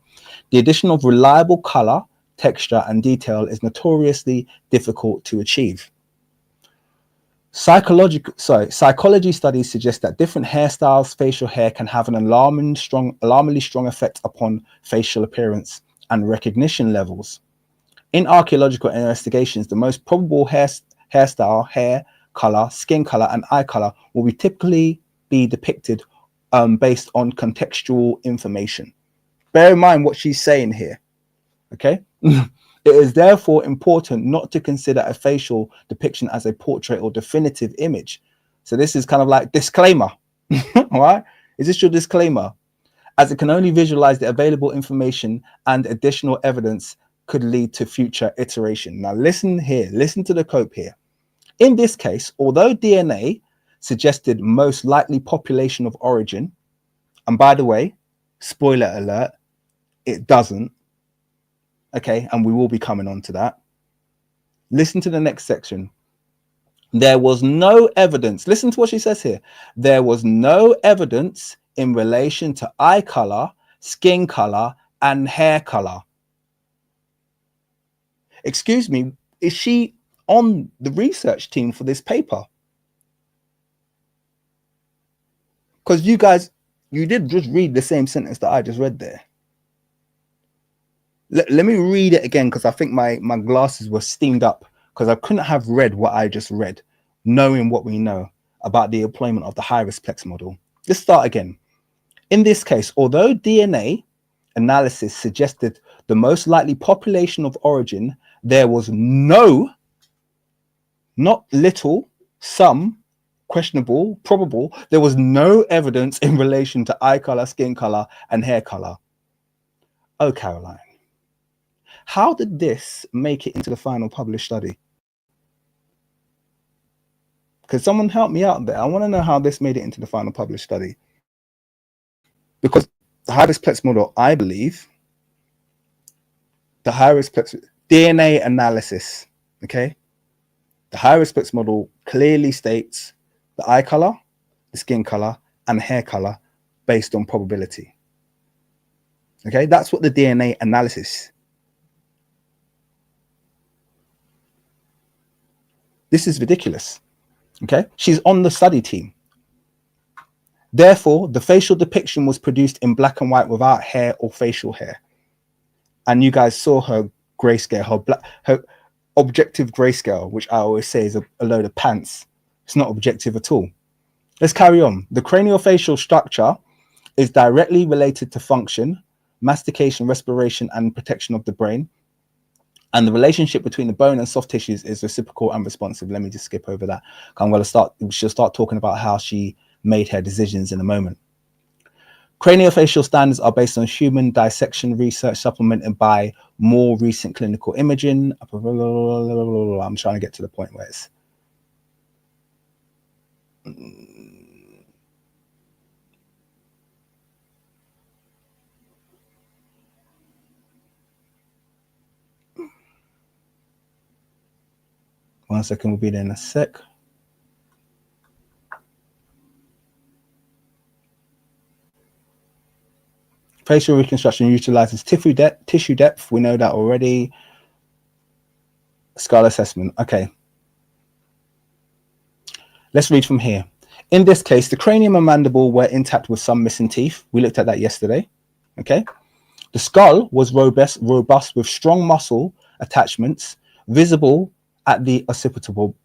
the addition of reliable color, texture, and detail is notoriously difficult to achieve. Psychology studies suggest that different hairstyles, facial hair can have an alarmingly strong effect upon facial appearance and recognition levels. In archaeological investigations, the most probable hairstyle, hair color, skin color, and eye color will typically be depicted based on contextual information. Bear in mind what she's saying here. Okay. It is therefore important not to consider a facial depiction as a portrait or definitive image. So this is kind of like disclaimer. All right. Is this your disclaimer? As it can only visualize the available information, and additional evidence could lead to future iteration. Now listen here. Listen to the cope here. In this case, although DNA suggested most likely population of origin, and by the way, spoiler alert, it doesn't. Okay, and we will be coming on to that. Listen to the next section. There was no evidence. Listen to what she says here. There was no evidence in relation to eye color, skin color, and hair color. Excuse me, is she on the research team for this paper? Because you guys, you did just read the same sentence that I just read there. Let me read it again, because I think my glasses were steamed up, because I couldn't have read what I just read, knowing what we know about the employment of the high-risk plex model. Let's start again. In this case, although DNA analysis suggested the most likely population of origin, there was no, not little, some, questionable, probable, there was no evidence in relation to eye color, skin color, and hair color. Oh, Caroline, how did this make it into the final published study? Could someone help me out there? I want to know how this made it into the final published study. Because the high-risk plex model, I believe, the high-risk plex DNA analysis, okay? The high-risk plex model clearly states the eye color, the skin color, and hair color based on probability. Okay, that's what the DNA analysis. This is ridiculous. Okay, she's on the study team. Therefore, the facial depiction was produced in black and white without hair or facial hair. And you guys saw her grayscale, her objective grayscale, which I always say is a load of pants. It's not objective at all. Let's carry on. The craniofacial structure is directly related to function, mastication, respiration, and protection of the brain. And the relationship between the bone and soft tissues is reciprocal and responsive. Let me just skip over that. She'll start talking about how she made her decisions in a moment. Craniofacial standards are based on human dissection research supplemented by more recent clinical imaging. I'm trying to get to the point where it's... One second, we'll be there in a sec. Facial reconstruction utilizes tissue depth. We know that already. Skull assessment. Okay. Let's read from here. In this case, the cranium and mandible were intact with some missing teeth. We looked at that yesterday. Okay. The skull was robust with strong muscle attachments visible at the occipital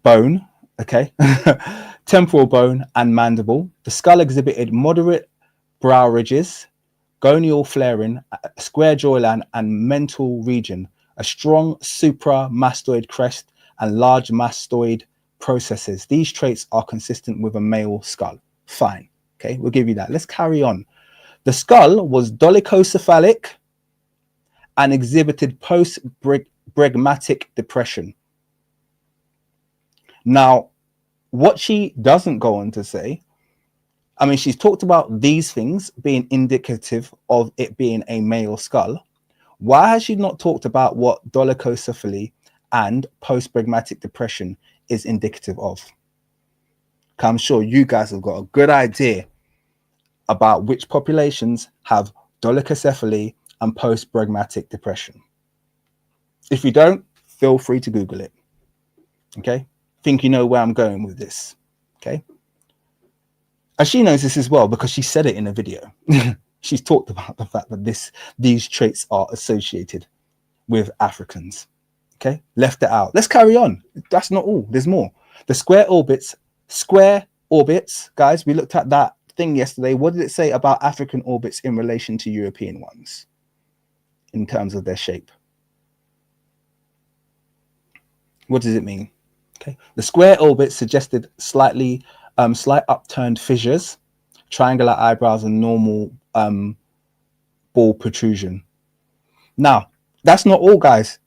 bone. Okay. Temporal bone and mandible. The skull exhibited moderate brow ridges, gonial flaring, a square jawline and mental region, a strong supramastoid crest and large mastoid processes. These traits are consistent with a male skull. Fine. Okay, we'll give you that. Let's carry on. The skull was dolichocephalic and exhibited post-bregmatic depression. Now, what she doesn't go on to say, I mean, she's talked about these things being indicative of it being a male skull. Why has she not talked about what dolichocephaly and post-bregmatic depression is indicative of? I'm sure you guys have got a good idea about which populations have dolichocephaly and post-bregmatic depression. If you don't, feel free to Google it. Okay? Think you know where I'm going with this. Okay? And she knows this as well because she said it in a video. She's talked about the fact that these traits are associated with Africans. Okay? Left it out. Let's carry on. That's not all. There's more. The square orbits, guys, we looked at that thing yesterday. What did it say about African orbits in relation to European ones in terms of their shape? What does it mean? Okay. The square orbits suggested slight upturned fissures, triangular eyebrows, and normal ball protrusion. Now, that's not all, guys.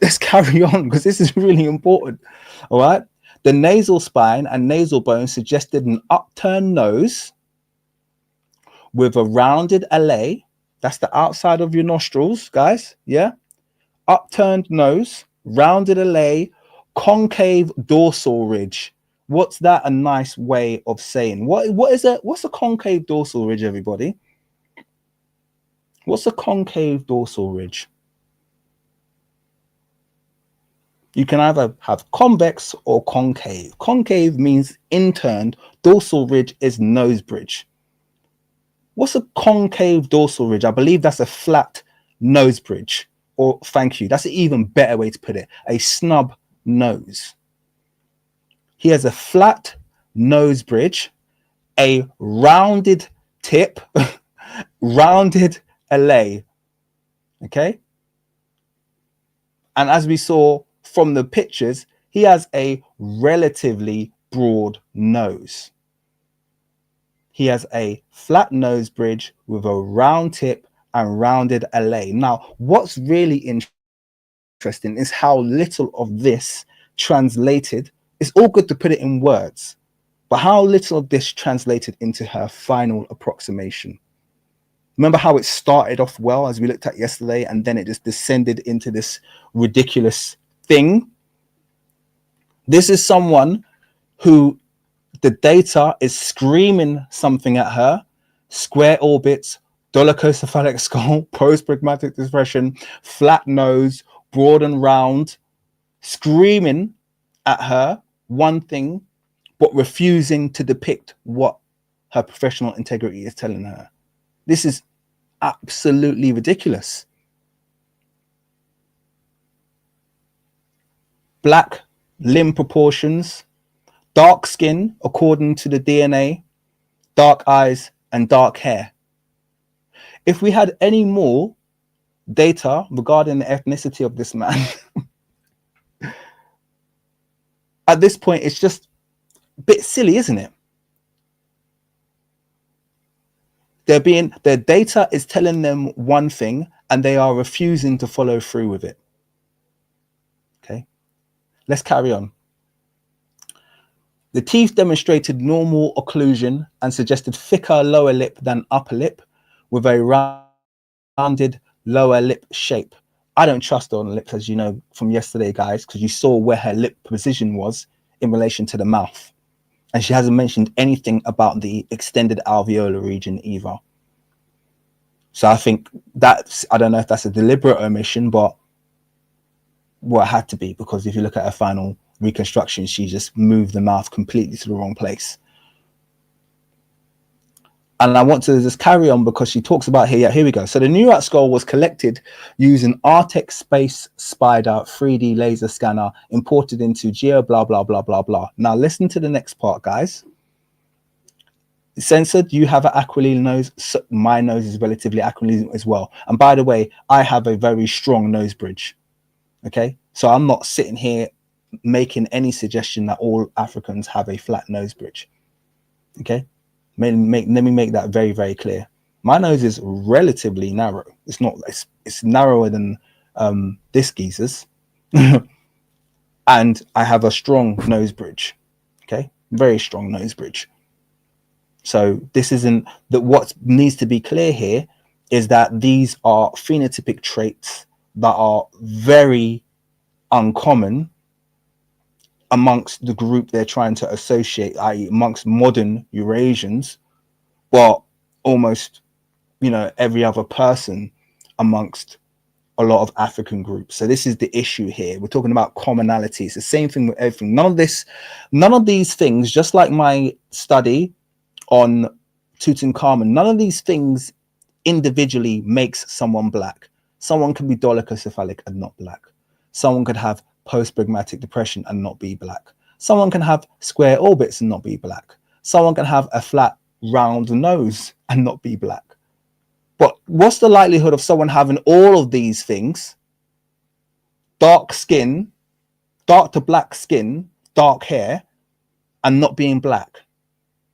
Let's carry on because this is really important. All right. The nasal spine and nasal bone suggested an upturned nose with a rounded alley. That's the outside of your nostrils, guys. Yeah. Upturned nose, rounded alley, concave dorsal ridge. What's that a nice way of saying? What's a concave dorsal ridge, everybody? What's a concave dorsal ridge? You can either have convex or concave. Concave means inturned. Dorsal ridge is nose bridge. What's a concave dorsal ridge? I believe that's a flat nose bridge. Or thank you. That's an even better way to put it. A snub nose. He has a flat nose bridge, a rounded tip, rounded alley. Okay. And as we saw from the pictures, he has a relatively broad nose. He has a flat nose bridge with a round tip and rounded alley. Now, what's really interesting is how little of this translated. It's all good to put it in words, but how little of this translated into her final approximation. Remember how it started off well, as we looked at yesterday, and then it just descended into this ridiculous thing. This is someone who the data is screaming something at her. Square orbits, dolichocephalic skull, post-bregmatic depression, flat nose, broad and round, screaming at her one thing, but refusing to depict what her professional integrity is telling her. This is absolutely ridiculous. Black limb proportions, dark skin according to the DNA, dark eyes and dark hair. If we had any more data regarding the ethnicity of this man, at this point, it's just a bit silly, isn't it? Their data is telling them one thing and they are refusing to follow through with it. Okay, let's carry on. The teeth demonstrated normal occlusion and suggested thicker lower lip than upper lip with a rounded lower lip shape. I don't trust her on the lips, as you know from yesterday, guys, because you saw where her lip position was in relation to the mouth. And she hasn't mentioned anything about the extended alveolar region either. So I think that's, I don't know if that's a deliberate omission, but well, it had to be, because if you look at her final reconstruction, she just moved the mouth completely to the wrong place. And I want to just carry on because she talks about here. Yeah, here we go. So the Nuerat skull was collected using Artex Space Spider 3D laser scanner imported into Geo blah, blah, blah, blah, blah. Now listen to the next part, guys. Censored, you have an aquiline nose. So my nose is relatively aquiline as well. And by the way, I have a very strong nose bridge. Okay, so I'm not sitting here making any suggestion that all Africans have a flat nose bridge. Okay, let me make that very, very clear. My nose is relatively narrow. It's not, it's narrower than this geezer's. And I have a strong nose bridge. Okay, very strong nose bridge. So this isn't that. What needs to be clear here is that these are phenotypic traits that are very uncommon amongst the group they're trying to associate, i.e. amongst modern Eurasians, but almost, you know, every other person amongst a lot of African groups. So this is the issue here. We're talking about commonality. It's the same thing with everything. None of these things, just like my study on Tutankhamun, none of these things individually makes someone black. Someone can be dolichocephalic and not black. Someone could have post-pragmatic depression and not be black. Someone can have square orbits and not be black. Someone can have a flat, round nose and not be black. But what's the likelihood of someone having all of these things, dark skin, dark to black skin, dark hair, and not being black?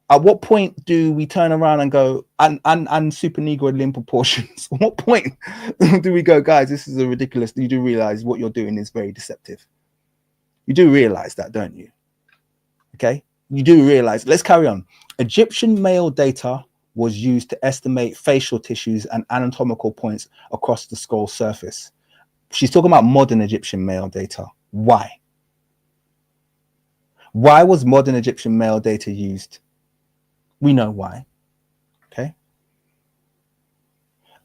At what point do we turn around and go, and super negro limb proportions? At what point do we go, guys, this is a ridiculous? You do realize what you're doing is very deceptive. You do realize that, don't you? Okay, you do realize. Let's carry on. Egyptian male data was used to estimate facial tissues and anatomical points across the skull surface. She's talking about modern Egyptian male data. Why? Why was modern Egyptian male data used? We know why. Okay.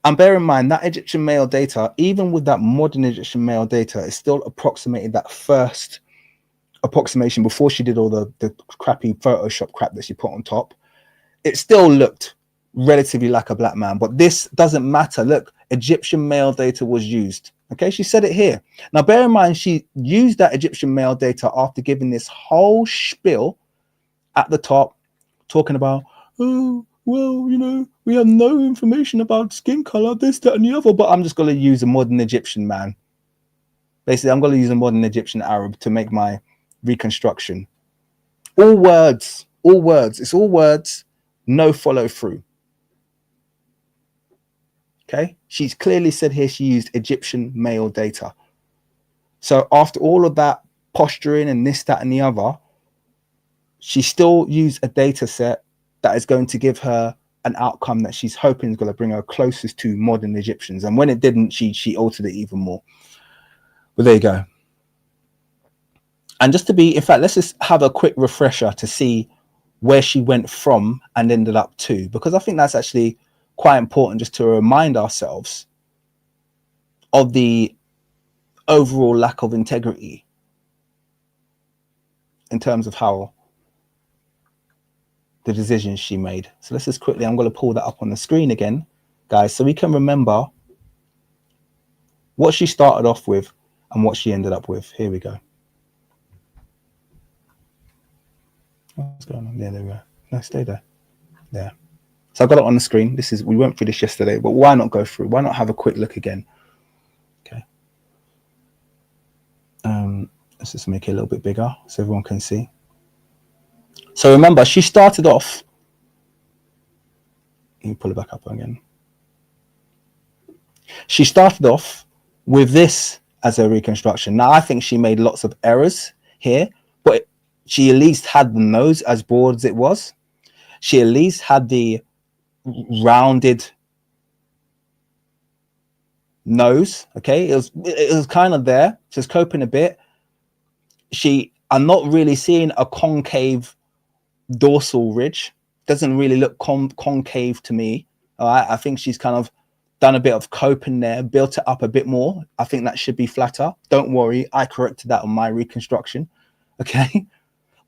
And bear in mind that Egyptian male data, even with that modern Egyptian male data, is still approximated that first approximation before she did all the crappy Photoshop crap that she put on top. It still looked relatively like a black man, but this doesn't matter. Look, Egyptian male data was used. Okay, she said it here. Now, bear in mind, she used that Egyptian male data after giving this whole spiel at the top, talking about, oh, well, you know, we have no information about skin color, this, that, and the other, but I'm just going to use a modern Egyptian man. Basically, I'm going to use a modern Egyptian Arab to make my reconstruction. All words, it's all words, no follow through. Okay, she's clearly said here she used Egyptian male data. So after all of that posturing and this, that, and the other, she still used a data set that is going to give her an outcome that she's hoping is going to bring her closest to modern Egyptians. And when it didn't, she altered it even more. But there you go. And just to be, in fact, let's just have a quick refresher to see where she went from and ended up to, because I think that's actually quite important just to remind ourselves of the overall lack of integrity in terms of how the decisions she made. So let's just quickly, I'm going to pull that up on the screen again, guys, so we can remember what she started off with and what she ended up with. Here we go. What's going on? There we go. No, stay there. There. So I got it on the screen. This is, we went through this yesterday, but why not go through? Why not have a quick look again? Okay. Let's just make it a little bit bigger so everyone can see. So remember, she started off, let me pull it back up again. She started off with this as a reconstruction. Now, I think she made lots of errors here, but she at least had the nose as broad as it was. She at least had the rounded nose. Okay, it was kind of there. She's coping a bit. I'm not really seeing a concave dorsal ridge. Doesn't really look concave to me. All right, I think she's kind of done a bit of coping there, built it up a bit more. I think that should be flatter. Don't worry, I corrected that on my reconstruction. Okay,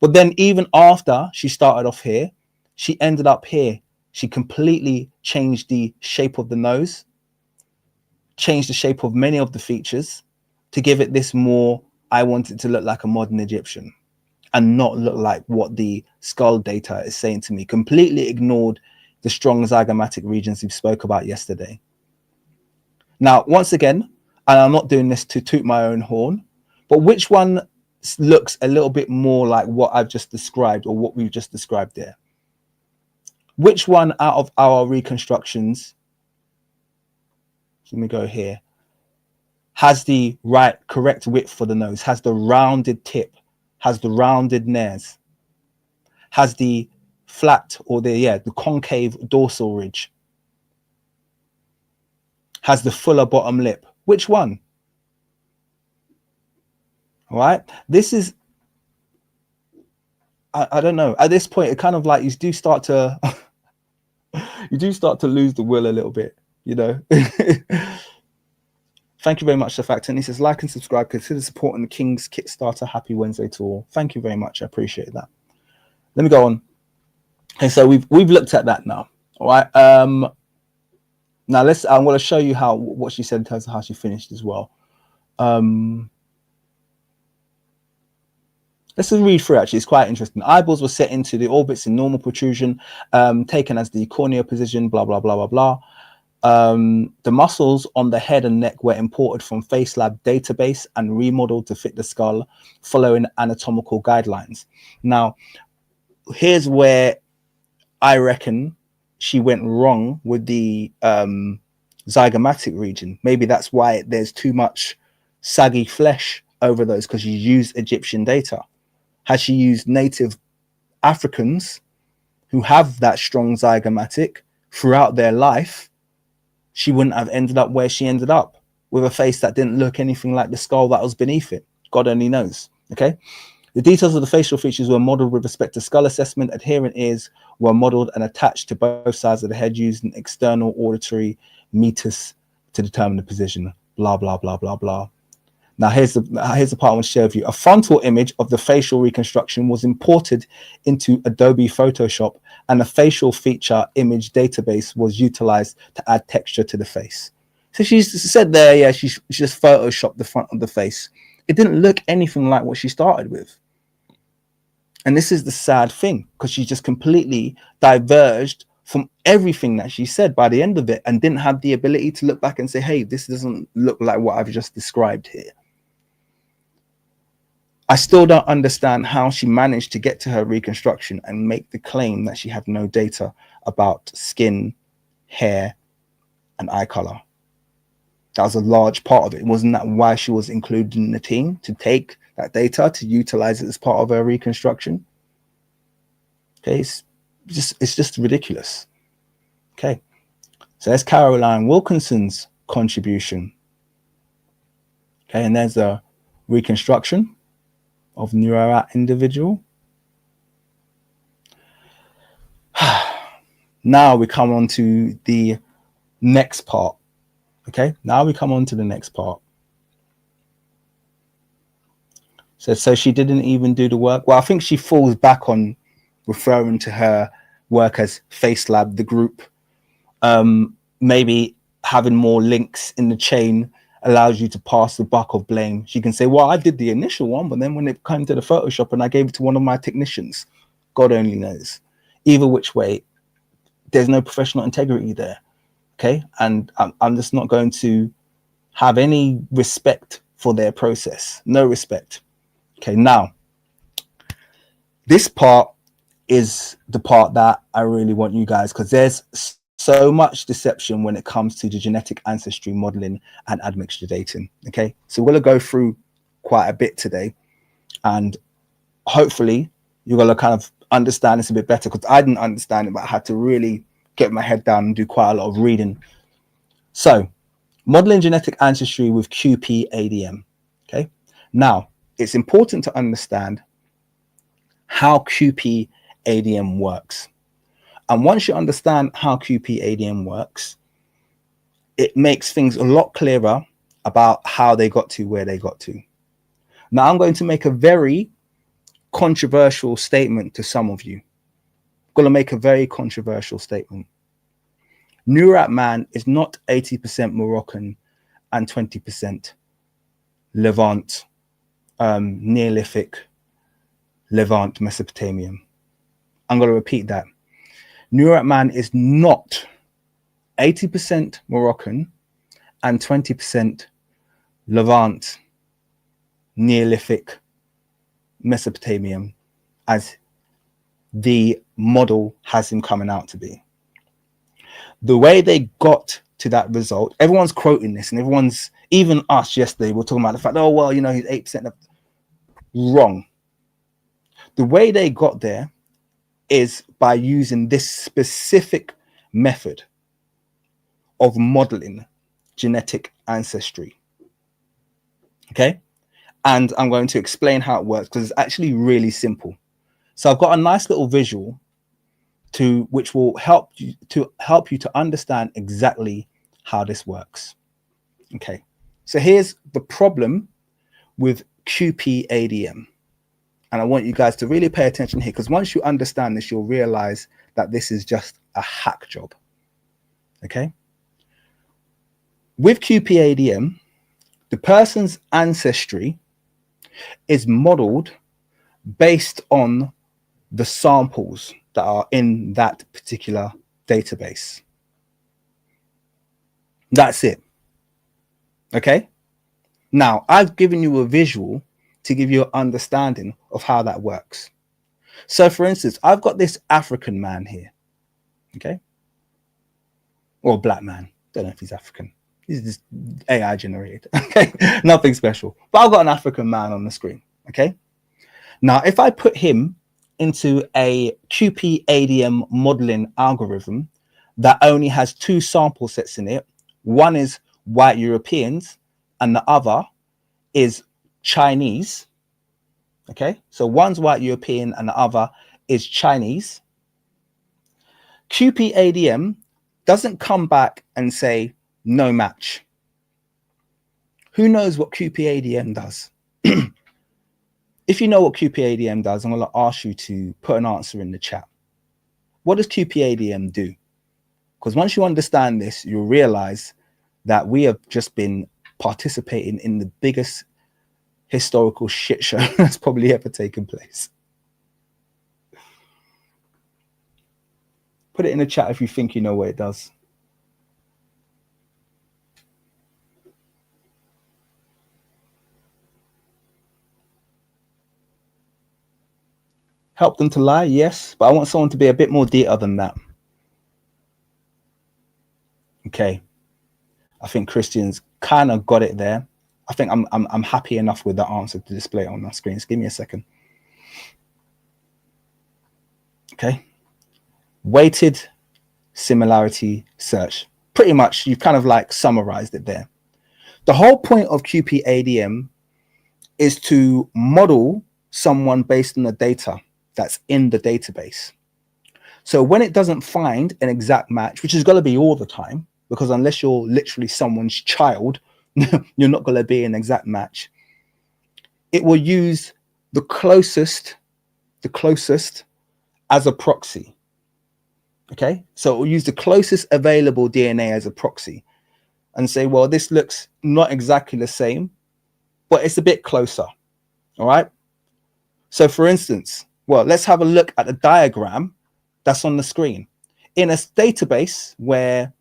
but then even after she started off here, she ended up here. She completely changed the shape of the nose, changed the shape of many of the features to give it this more, I want it to look like a modern Egyptian and not look like what the skull data is saying to me. Completely ignored the strong zygomatic regions we spoke about yesterday. Now, once again, and I'm not doing this to toot my own horn, but which one looks a little bit more like what I've just described or what we've just described there? Which one out of our reconstructions, let me go here, has the correct width for the nose, has the rounded tip, has the rounded nares, has the flat or the concave dorsal ridge, has the fuller bottom lip? Which one? All right, this is, I don't know. At this point, it kind of like you do start to lose the will a little bit, you know. Thank you very much, the fact. And he says, like and subscribe, consider supporting the King's Kickstarter. Happy Wednesday to all. Thank you very much. I appreciate that. Let me go on. Okay, so we've looked at that now. All right. Now I'm going to show you what she said in terms of how she finished as well. Let's just read through, actually. It's quite interesting. Eyeballs were set into the orbits in normal protrusion, taken as the cornea position, blah, blah, blah, blah, blah. The muscles on the head and neck were imported from FaceLab database and remodeled to fit the skull following anatomical guidelines. Now, here's where I reckon she went wrong with the zygomatic region. Maybe that's why there's too much saggy flesh over those, because you used Egyptian data. Had she used native Africans who have that strong zygomatic throughout their life, she wouldn't have ended up where she ended up, with a face that didn't look anything like the skull that was beneath it. God only knows. Okay. The details of the facial features were modeled with respect to skull assessment. Adherent ears were modeled and attached to both sides of the head using external auditory meters to determine the position. Blah, blah, blah, blah, blah. Now, here's the part I want to share with you. A frontal image of the facial reconstruction was imported into Adobe Photoshop, and a facial feature image database was utilized to add texture to the face. So she's said there, yeah, she just photoshopped the front of the face. It didn't look anything like what she started with. And this is the sad thing, because she just completely diverged from everything that she said by the end of it and didn't have the ability to look back and say, hey, this doesn't look like what I've just described here. I still don't understand how she managed to get to her reconstruction and make the claim that she had no data about skin, hair, and eye color. That was a large part of it. Wasn't that why she was included in the team, to take that data, to utilize it as part of her reconstruction? Okay, it's just ridiculous. Okay, so there's Caroline Wilkinson's contribution. Okay, and there's a reconstruction of Nuerat individual. Now we come on to the next part. Okay, now we come on to the next part. So she didn't even do the work. Well, I think she falls back on referring to her work as FaceLab, the group. Maybe having more links in the chain allows you to pass the buck of blame. She can say, well, I did the initial one, but then when it came to the Photoshop and I gave it to one of my technicians, God only knows. Either which way, there's no professional integrity there. Okay, and I'm just not going to have any respect for their process. No respect. Okay, now this part is the part that I really want you guys, because there's so much deception when it comes to the genetic ancestry modeling and admixture dating. Okay, so we're going to go through quite a bit today, and hopefully you're going to kind of understand this a bit better, because I didn't understand it, but I had to really get my head down and do quite a lot of reading. So modeling genetic ancestry with QPADM. Okay, now it's important to understand how QPADM works. And once you understand how QPADM works, it makes things a lot clearer about how they got to where they got to. Now, I'm going to make a very controversial statement to some of you. I'm going to make a very controversial statement. Nuerat Man is not 80% Moroccan and 20% Levant, Neolithic, Levant, Mesopotamian. I'm going to repeat that. Nuerat Man is not 80% Moroccan and 20% Levant, Neolithic, Mesopotamian, as the model has him coming out to be. The way they got to that result, everyone's quoting this, and everyone's, even us yesterday, we're talking about the fact, oh, well, you know, he's 8% of... Wrong. The way they got there is by using this specific method of modeling genetic ancestry. Okay, and I'm going to explain how it works, because it's actually really simple. So I've got a nice little visual which will help you to understand exactly how this works. Okay, so here's the problem with QPADM. And I want you guys to really pay attention here, because once you understand this, you'll realize that this is just a hack job. Okay. With QPADM, the person's ancestry is modeled based on the samples that are in that particular database. That's it. Okay. Now, I've given you a visual to give you an understanding of how that works. So, for instance, I've got this African man here. Okay. Or black man. Don't know if he's African. He's just AI generated. Okay. Nothing special. But I've got an African man on the screen. Okay. Now, if I put him into a QPADM modeling algorithm that only has two sample sets in it, one is white Europeans and the other is Chinese. Okay, so one's white European and the other is Chinese. QPADM doesn't come back and say no match. Who knows what QPADM does? If you know what QPADM does, I'm going to ask you to put an answer in the chat. What does QPADM do? Because once you understand this, you'll realize that we have just been participating in the biggest historical shit show that's probably ever taken place. Put it in the chat if you think you know what it does. Help them to lie, yes, but I want someone to be a bit more detailed than that. Okay, I think Christian's kind of got it there. I think I'm happy enough with the answer to display it on our screen. Just give me a second. Okay, weighted similarity search. Pretty much, you've kind of like summarized it there. The whole point of QPADM is to model someone based on the data that's in the database. So when it doesn't find an exact match, which is going to be all the time, because unless you're literally someone's child, you're not going to be an exact match. It will use the closest as a proxy. Okay, so it will use the closest available DNA as a proxy and say, well, this looks not exactly the same, but it's a bit closer. All right. So for instance, well, let's have a look at the diagram that's on the screen. In a database where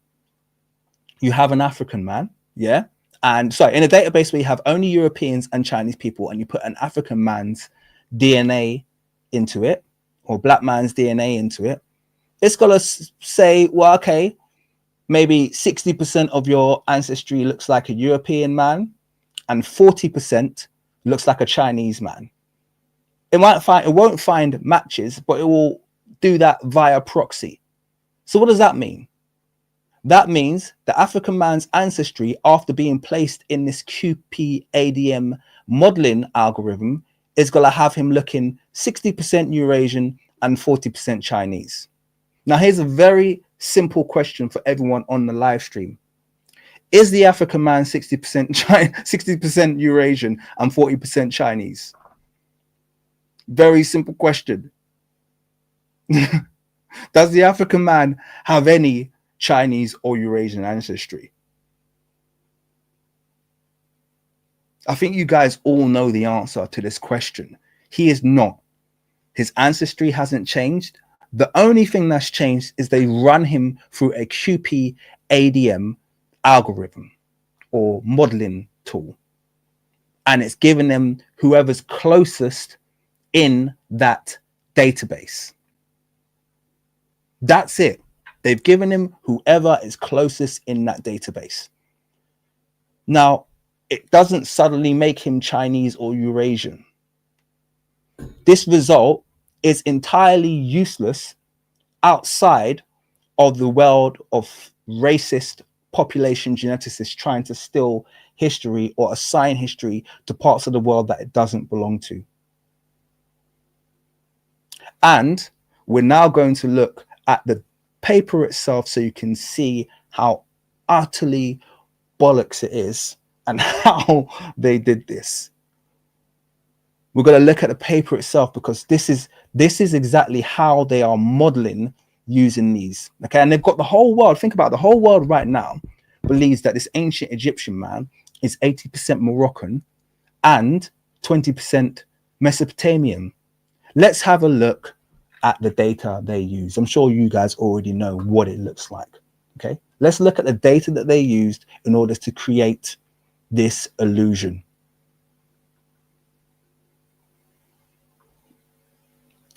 you have an African man, yeah, And so in a database where you have only Europeans and Chinese people, and you put an African man's DNA into it, or black man's DNA into it, it's going to say, well, okay, maybe 60% of your ancestry looks like a European man and 40% looks like a Chinese man. It won't find matches, but it will do that via proxy. So what does that mean? That means the African man's ancestry, after being placed in this QPADM modeling algorithm, is going to have him looking 60% Eurasian and 40% Chinese. Now, here's a very simple question for everyone on the live stream. Is the African man 60% Eurasian and 40% Chinese? Very simple question. Does the African man have any Chinese or Eurasian ancestry? I think you guys all know the answer to this question. He is not. His ancestry hasn't changed. The only thing that's changed is they run him through a QPADM algorithm or modeling tool. And it's given them whoever's closest in that database. That's it. They've given him whoever is closest in that database. Now, it doesn't suddenly make him Chinese or Eurasian. This result is entirely useless outside of the world of racist population geneticists trying to steal history or assign history to parts of the world that it doesn't belong to. And we're now going to look at the paper itself so you can see how utterly bollocks it is and how they did this. We're going to look at the paper itself because this is exactly how they are modeling using these. Okay, and they've got the whole world. Think about it, the whole world right now believes that this ancient Egyptian man is 80% Moroccan and 20% Mesopotamian. Let's have a look at the data they use. I'm sure you guys already know what it looks like. Okay, let's look at the data that they used in order to create this illusion.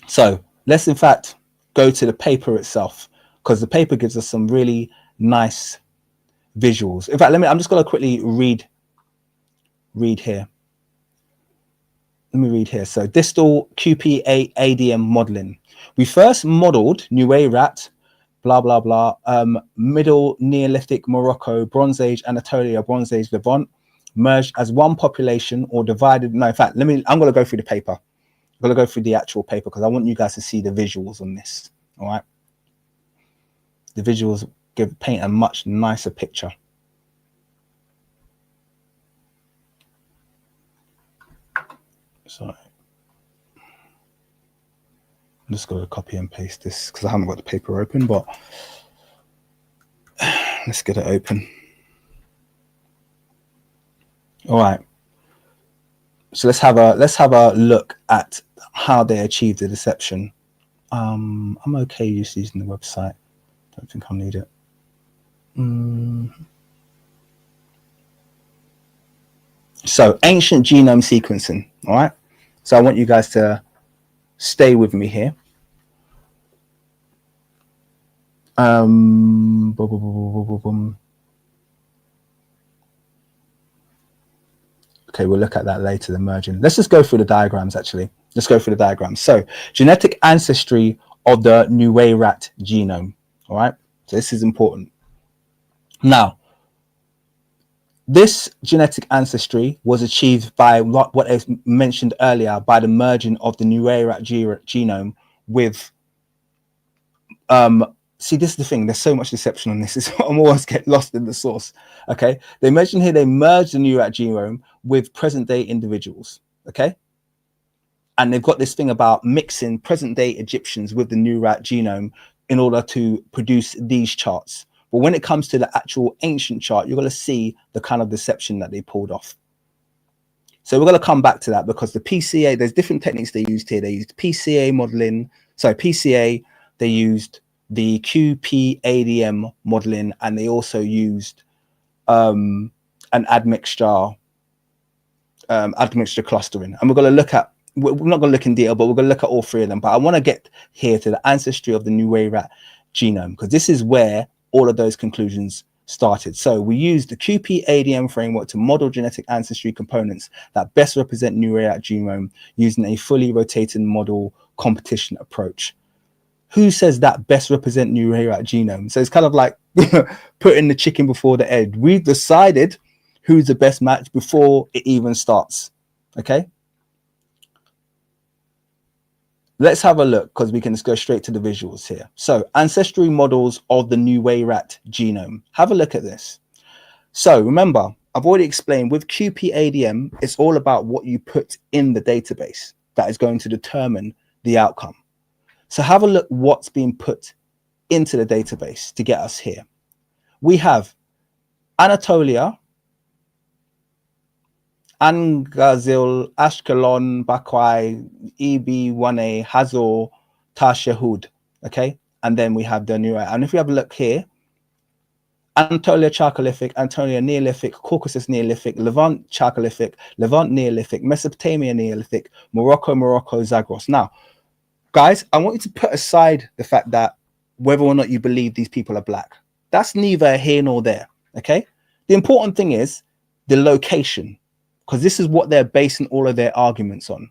So let's in fact go to the paper itself, because the paper gives us some really nice visuals. In fact, I'm just going to quickly read here. Let me read here. So distal QPADM modeling. We first modeled Nuerat, blah, blah, blah, Middle Neolithic Morocco, Bronze Age Anatolia, Bronze Age Levant, merged as one population or divided. No, in fact, I'm going to go through the paper. I'm going to go through the actual paper because I want you guys to see the visuals on this. All right. The visuals paint a much nicer picture. Sorry. I'm just going to copy and paste this because I haven't got the paper open, but let's get it open. All right. So let's have a look at how they achieved the deception. I'm okay just using the website. Don't think I'll need it. So ancient genome sequencing. All right. So I want you guys to stay with me here. Okay, we'll look at that later, the merging. Let's just go through the diagrams, actually. Let's go through the diagrams. So genetic ancestry of the Nuerat genome. All right. So this is important. Now, this genetic ancestry was achieved by what I mentioned earlier, by the merging of the Nuerat genome with, see, this is the thing, there's so much deception on this. I'm always get lost in the source. Okay, they mentioned here they merged the Nuerat genome with present day individuals. Okay, and they've got this thing about mixing present day Egyptians with the Nuerat genome in order to produce these charts. But when it comes to the actual ancient chart, you're going to see the kind of deception that they pulled off. So we're going to come back to that because the PCA, there's different techniques they used here. They used PCA modeling. So PCA, they used the QPADM modeling, and they also used and admixture clustering. And we're going to look at, we're not going to look in detail, but we're going to look at all three of them. But I want to get here to the ancestry of the Nuerat genome, because this is where all of those conclusions started. So we used the QP-ADM framework to model genetic ancestry components that best represent Nuerat genome using a fully rotated model competition approach. Who says that best represent Nuerat genome? So it's kind of like putting the chicken before the egg. We've decided who's the best match before it even starts. Okay. Let's have a look, because we can just go straight to the visuals here. So ancestry models of the Nuerat genome. Have a look at this. So remember, I've already explained with QP-ADM, it's all about what you put in the database that is going to determine the outcome. So have a look what's being put into the database to get us here. We have Anatolia, Angazil, Ashkelon, Bakwai, EB1A, Hazor, Tashahud. Okay. And then we have the Nuerat. And if we have a look here, Anatolia Chalcolithic, Anatolia Neolithic, Caucasus Neolithic, Levant Chalcolithic, Levant Neolithic, Mesopotamia Neolithic, Morocco, Zagros. Now, guys, I want you to put aside the fact that whether or not you believe these people are black. That's neither here nor there. Okay. The important thing is the location, because this is what they're basing all of their arguments on.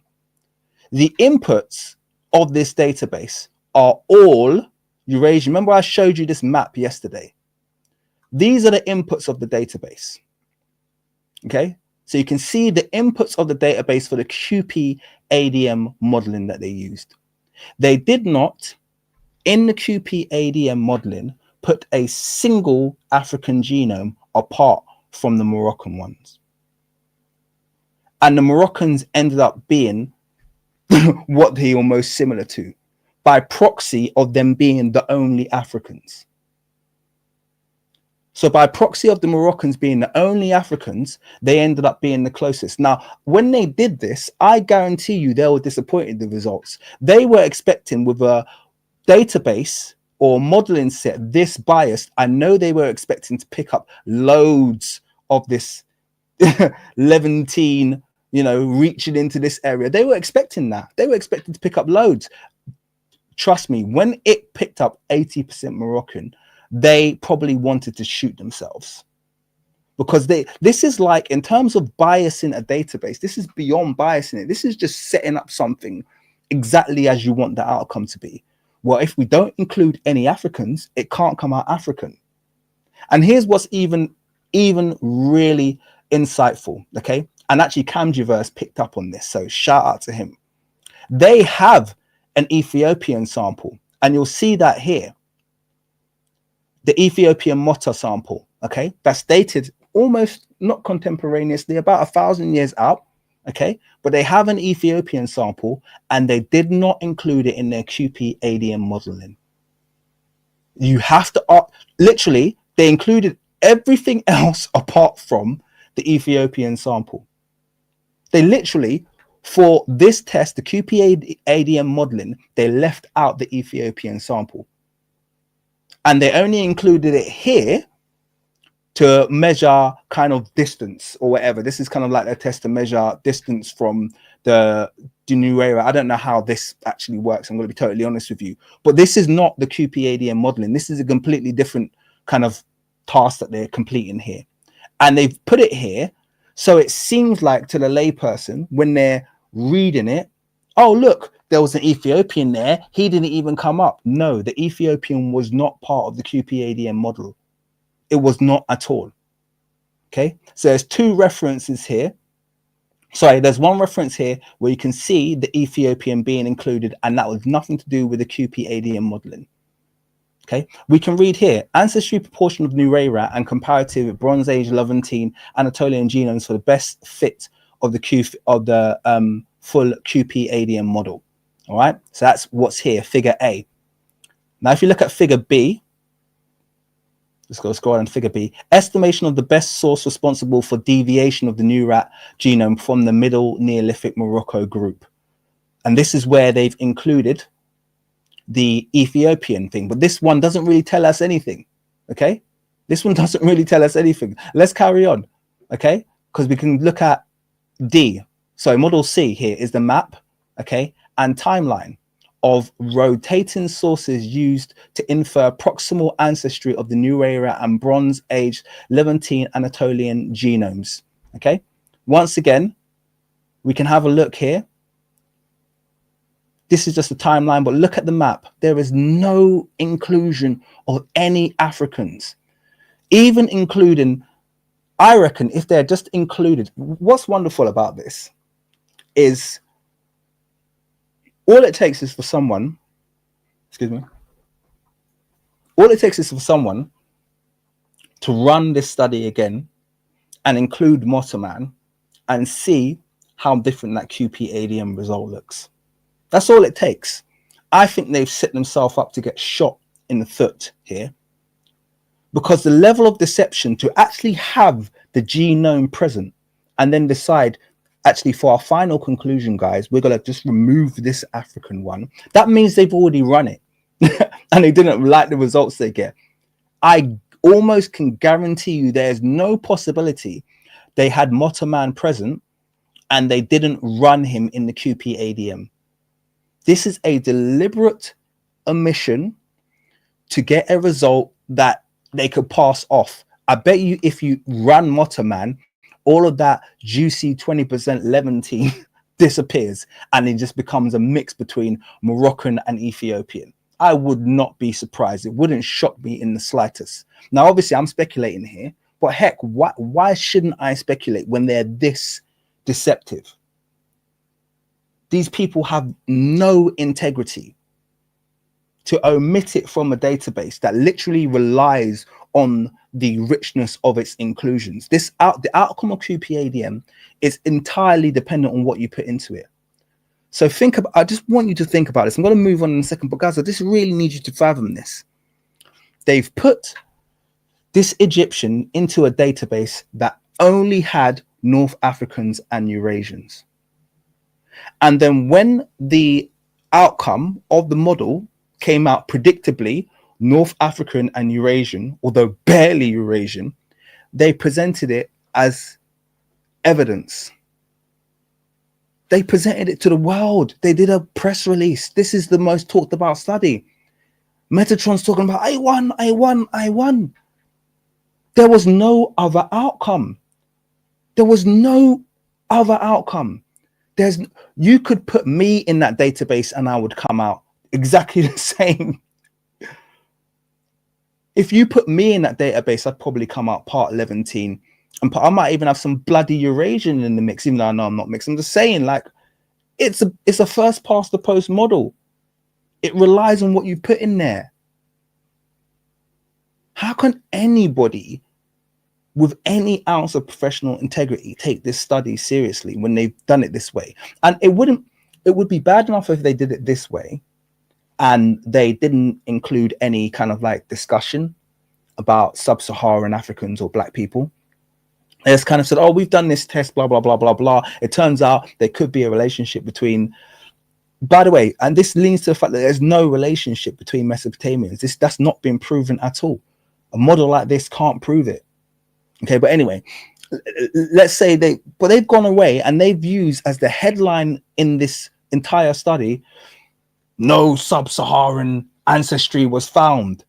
The inputs of this database are all Eurasian. Remember, I showed you this map yesterday. These are the inputs of the database. Okay, so you can see the inputs of the database for the QP-ADM modeling that they used. They did not, in the QP-ADM modeling, put a single African genome apart from the Moroccan ones. And the Moroccans ended up being what they are most similar to, by proxy of them being the only Africans. So by proxy of the Moroccans being the only Africans, they ended up being the closest. Now, when they did this, I guarantee you they were disappointed with the results. They were expecting, with a database or modeling set this biased, I know they were expecting to pick up loads of this Levantine, reaching into this area. They were expecting that. They were expecting to pick up loads. Trust me, when it picked up 80% Moroccan, they probably wanted to shoot themselves, because this is like, in terms of biasing a database, this is beyond biasing it. This is just setting up something exactly as you want the outcome to be. Well, if we don't include any Africans, it can't come out African. And here's what's even really insightful. Okay. And actually Camgiverse picked up on this, so shout out to him. They have an Ethiopian sample, and you'll see that here. The Ethiopian Mota sample, okay, that's dated almost not contemporaneously, about 1,000 years out, okay, but they have an Ethiopian sample and they did not include it in their QP-ADM modeling. You have to, literally, they included everything else apart from the Ethiopian sample. They literally, for this test, the QP-ADM modeling, they left out the Ethiopian sample. And they only included it here to measure kind of distance or whatever. This is kind of like a test to measure distance from the Nuerat. I don't know how this actually works, I'm going to be totally honest with you. But this is not the QP-ADM modeling. This is a completely different kind of task that they're completing here. And they've put it here, so it seems like to the layperson, when they're reading it, oh, look, there was an Ethiopian there. He didn't even come up. No, the Ethiopian was not part of the QP-ADM model. It was not at all. Okay, so there's two references here. Sorry, there's one reference here where you can see the Ethiopian being included, and that was nothing to do with the QP-ADM modeling. Okay, we can read here, ancestry proportion of Nuerat and comparative Bronze Age Levantine Anatolian genomes for the best fit of the full QP-ADM model. All right, so that's what's here, figure A. Now, if you look at figure B, let's go scroll on figure B, estimation of the best source responsible for deviation of the Nuerat genome from the Middle Neolithic Morocco group. And this is where they've included the Ethiopian thing, but this one doesn't really tell us anything. Okay, this one doesn't really tell us anything. Let's carry on. okay? Because we can look at D. So model C here is the map, okay, and timeline of rotating sources used to infer proximal ancestry of the Nuerat and Bronze Age Levantine Anatolian genomes, okay? Once again, we can have a look here. This is just a timeline, but look at the map. There is no inclusion of any Africans, even including, I reckon, if they're just included. What's wonderful about this is all it takes is for someone, excuse me, all it takes is for someone to run this study again and include Man and see how different that QPADM result looks. That's all it takes. I think they've set themselves up to get shot in the foot here, because the level of deception to actually have the genome present and then decide, actually, for our final conclusion, guys, we're going to just remove this African one. That means they've already run it and they didn't like the results they get. I almost can guarantee you there's no possibility they had Man present and they didn't run him in the QPADM. This is a deliberate omission to get a result that they could pass off. I bet you if you run Man, all of that juicy 20% Levantine disappears and it just becomes a mix between Moroccan and Ethiopian. I would not be surprised. It wouldn't shock me in the slightest. Now, obviously, I'm speculating here, but heck, why shouldn't I speculate when they're this deceptive? These people have no integrity. To omit it from a database that literally relies on the richness of its inclusions. The outcome of QPADM is entirely dependent on what you put into it. So I just want you to think about this. I'm going to move on in a second, but guys, I just really need you to fathom this. They've put this Egyptian into a database that only had North Africans and Eurasians. And then when the outcome of the model came out predictably North African and Eurasian, although barely Eurasian, they presented it as evidence. They presented it to the world. They did a press release. This is the most talked about study. Metatron's talking about, I won. There was no other outcome. There was no other outcome. You could put me in that database and I would come out exactly the same. If you put me in that database, I'd probably come out part Levantine, and I might even have some bloody Eurasian in the mix, even though I know I'm not mixed. I'm just saying, like, it's a first past the post model. It relies on what you put in there. How can anybody with any ounce of professional integrity take this study seriously when they've done it this way? And it would be bad enough if they did it this way and they didn't include any kind of like discussion about sub-Saharan Africans or black people. They just kind of said, oh, we've done this test, blah, blah, blah, blah, blah. It turns out there could be a relationship between, by the way, and this leans to the fact that there's no relationship between Mesopotamians. That's not been proven at all. A model like this can't prove it. Okay, but anyway, let's say they've gone away and they've used as the headline in this entire study, no sub-Saharan ancestry was found.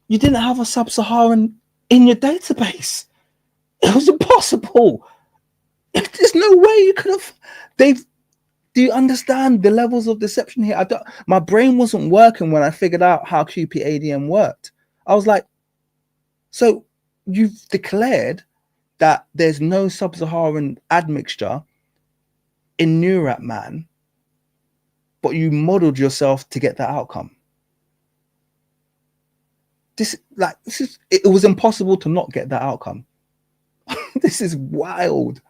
You didn't have a sub-Saharan in your database. It was impossible. There's no way you could have. Do you understand the levels of deception here? My brain wasn't working when I figured out how QPADM worked. I was like, so you've declared that there's no sub-Saharan admixture in Nuerat Man, but you modeled yourself to get that outcome. It was impossible to not get that outcome. This is wild.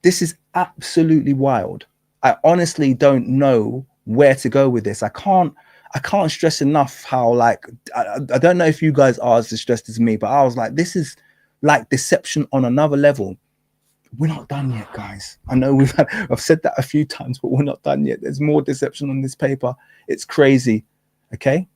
This is absolutely wild. I honestly don't know where to go with this. I can't stress enough how, like, I don't know if you guys are as distressed as me, but I was like, this is like deception on another level. We're not done yet, guys. I know I've said that a few times, but we're not done yet. There's more deception on this paper. It's crazy. Okay.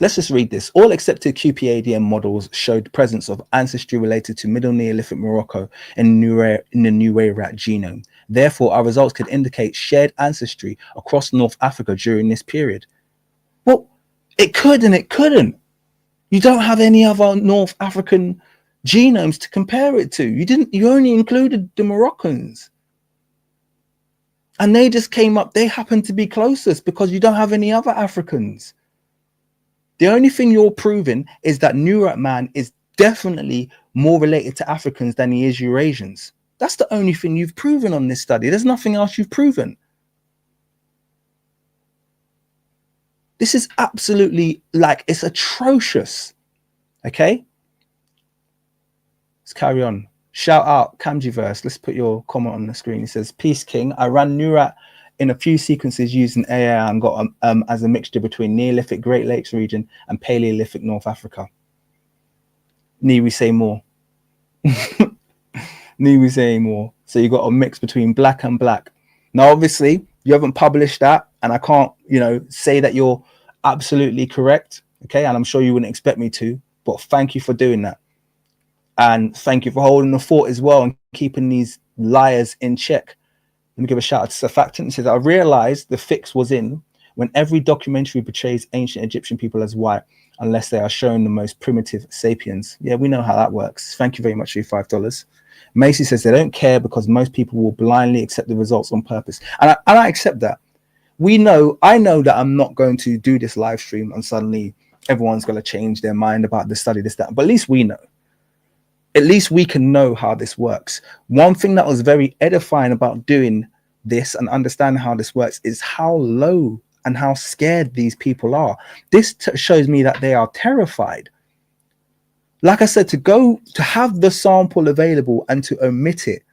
let's just read this. All accepted QPADM models showed presence of ancestry related to Middle Neolithic Morocco in the Nuerat genome. Therefore, our results could indicate shared ancestry across North Africa during this period. Well, it could and it couldn't. You don't have any other North African genomes to compare it to. You only included the Moroccans. And they just came up, they happen to be closest because you don't have any other Africans. The only thing you're proving is that Nuerat Man is definitely more related to Africans than he is Eurasians. That's the only thing you've proven on this study. There's nothing else you've proven. This is absolutely, like, it's atrocious. Okay? Let's carry on. Shout out Kamjiverse. Let's put your comment on the screen. He says, Peace King. I ran Nuerat in a few sequences using AI and got as a mixture between Neolithic Great Lakes region and Paleolithic North Africa. Need we say more? Need we say more? So you got a mix between black and black. Now, obviously, you haven't published that, and I can't, say that you're absolutely correct. Okay, and I'm sure you wouldn't expect me to, but thank you for doing that. And thank you for holding the fort as well and keeping these liars in check. Let me give a shout out to Surfactant. He says, I realized the fix was in when every documentary portrays ancient Egyptian people as white, unless they are showing the most primitive sapiens. Yeah, we know how that works. Thank you very much for your $5. Macy says they don't care because most people will blindly accept the results on purpose. And I accept that. I know that I'm not going to do this live stream and suddenly everyone's going to change their mind about the study, this, that. But at least we know. At least we can know how this works. One thing that was very edifying about doing this and understanding how this works is how low and how scared these people are. This shows me that they are terrified. Like I said, to have the sample available and to omit it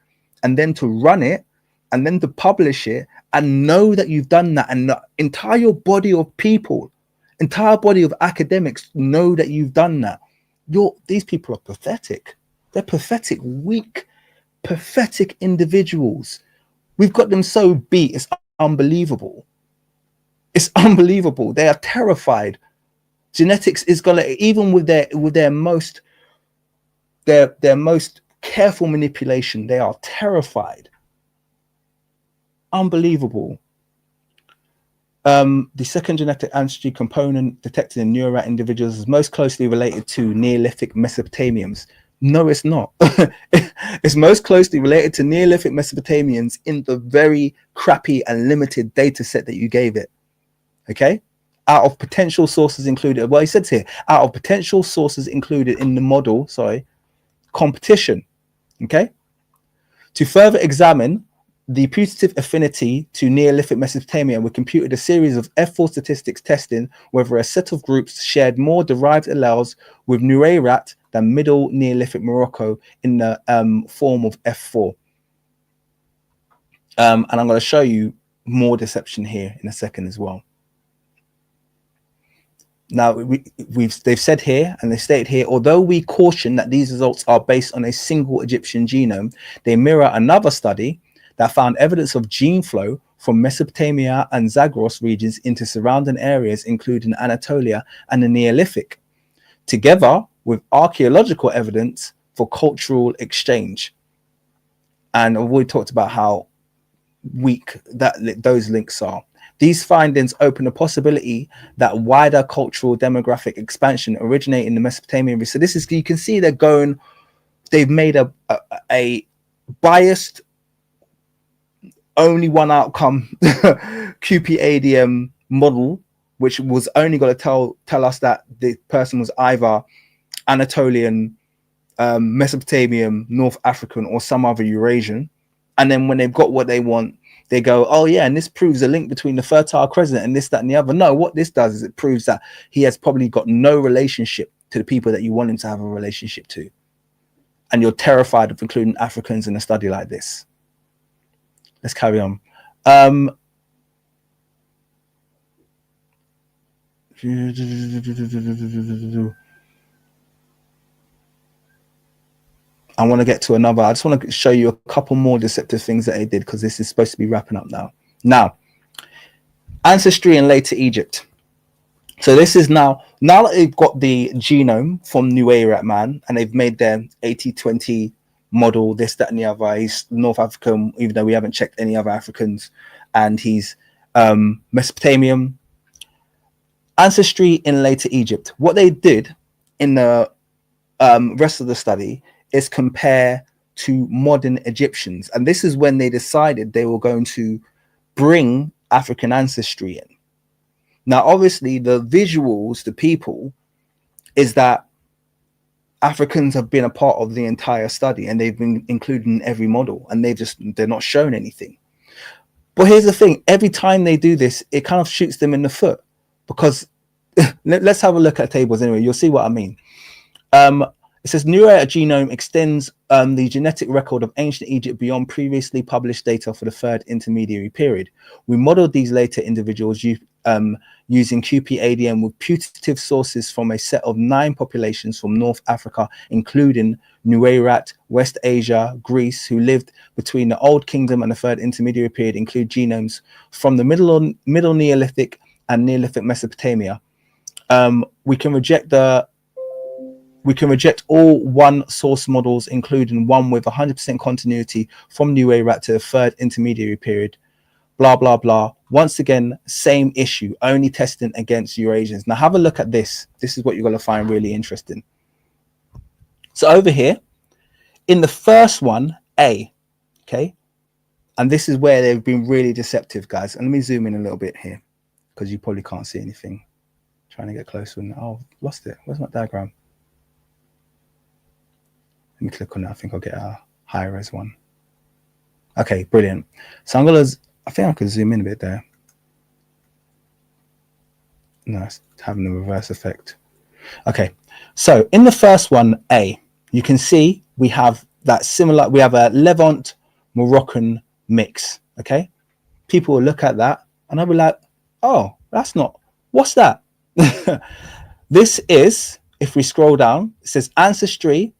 and then to run it and then to publish it and know that you've done that, and the entire body of people, entire body of academics know that you've done that. These people are pathetic. They're pathetic, weak, pathetic individuals. We've got them so beat, it's unbelievable. It's unbelievable. They are terrified. Genetics is gonna, even with their most careful manipulation, they are terrified. Unbelievable. The second genetic ancestry component detected in Nuerat individuals is most closely related to Neolithic Mesopotamians. No, it's not. It's most closely related to Neolithic Mesopotamians in the very crappy and limited data set that you gave it. Okay? Out of potential sources included, well, he says here, out of potential sources included in the model, competition. Okay? To further examine the putative affinity to Neolithic Mesopotamia, we computed a series of F4 statistics testing whether a set of groups shared more derived alleles with Nuerat than Middle Neolithic Morocco in the form of F4. And I'm going to show you more deception here in a second as well. Now, they've said here, and they stated here, although we caution that these results are based on a single Egyptian genome, they mirror another study that found evidence of gene flow from Mesopotamia and Zagros regions into surrounding areas, including Anatolia and the Neolithic, together with archaeological evidence for cultural exchange. And we talked about how weak those links are. These findings open a possibility that wider cultural demographic expansion originated in the Mesopotamian. So this is, you can see they've made a biased, only one outcome QPADM model, which was only going to tell us that the person was either Anatolian, Mesopotamian, North African, or some other Eurasian. And then when they've got what they want, they go, oh yeah, and this proves a link between the Fertile Crescent and this, that, and the other. No, what this does is it proves that he has probably got no relationship to the people that you want him to have a relationship to. And you're terrified of including Africans in a study like this. Let's carry on. I want to get to another. I just want to show you a couple more deceptive things that they did, because this is supposed to be wrapping up now. Now, ancestry in later Egypt. So this is now that they've got the genome from Nuerat Man and they've made their 80-20 model, this, that, and the other. He's North African, even though we haven't checked any other Africans, and he's Mesopotamian. Ancestry in later Egypt. What they did in the rest of the study is compare to modern Egyptians, and this is when they decided they were going to bring African ancestry in. Now, obviously, the visuals, the people, is that Africans have been a part of the entire study and they've been included in every model, and they're not shown anything. But here's the thing: every time they do this, it kind of shoots them in the foot, because let's have a look at tables anyway. You'll see what I mean. It says Nuerat genome extends the genetic record of ancient Egypt beyond previously published data for the third intermediary period. We modeled these later individuals using QP-ADM with putative sources from a set of 9 populations from North Africa, including Nuerat, West Asia, Greece, who lived between the Old Kingdom and the third intermediary period, include genomes from the Middle Neolithic and Neolithic Mesopotamia. We can reject all one source models, including one with 100% continuity from Nuerat to the third intermediary period. Blah, blah, blah. Once again, same issue, only testing against Eurasians. Now have a look at this. This is what you're going to find really interesting. So over here, in the first one, A, okay? And this is where they've been really deceptive, guys. And let me zoom in a little bit here, because you probably can't see anything. Trying to get closer. Oh, lost it. Where's my diagram? Let me click on that. I think I'll get a higher res one. Okay, brilliant. So I think I could zoom in a bit there. No, it's having a reverse effect. Okay, so in the first one, A, you can see we have that similar, we have a Levant Moroccan mix. Okay, people will look at that and I'll be like, oh, that's not, what's that? This is, if we scroll down, it says ancestry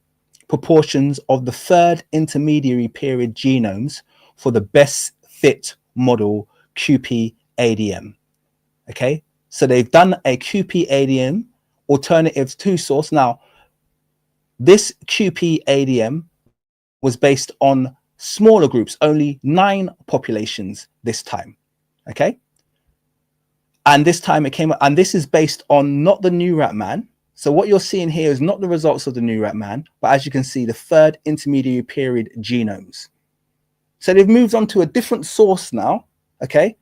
proportions of the third intermediary period genomes for the best fit model QP-ADM. Okay, so they've done a QP-ADM alternative to source. Now, this QP-ADM was based on smaller groups, only 9 populations this time. Okay, and this time it came, and this is based on not the Nuerat Man. So what you're seeing here is not the results of the Nuerat Man, but as you can see, the third intermediary period genomes. So they've moved on to a different source now, okay?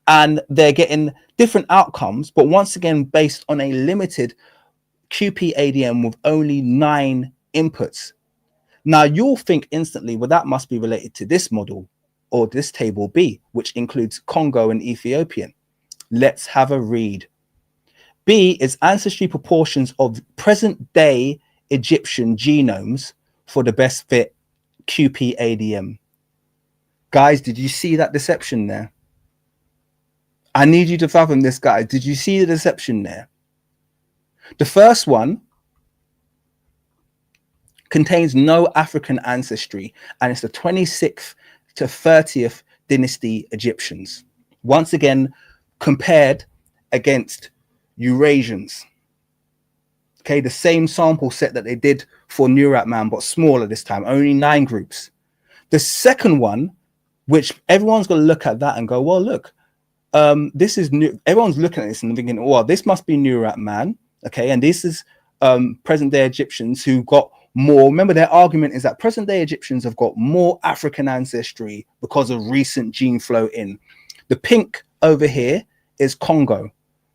And they're getting different outcomes, but once again, based on a limited QP-ADM with only 9 inputs. Now you'll think instantly, well, that must be related to this model or this table B, which includes Congo and Ethiopian. Let's have a read. B is ancestry proportions of present day Egyptian genomes for the best fit QP-ADM. Guys, did you see that deception there? I need you to fathom this, guys. Did you see the deception there? The first one contains no African ancestry, and it's the 26th to 30th dynasty Egyptians. Once again, compared against Eurasians. Okay, the same sample set that they did for Nuerat Man, but smaller this time, only 9 groups. The second one, which everyone's going to look at that and go, well, look, this is new. Everyone's looking at this and thinking, well, this must be Nuerat Man. Okay, and this is present day Egyptians who got more. Remember, their argument is that present day Egyptians have got more African ancestry because of recent gene flow in. The pink over here is Congo.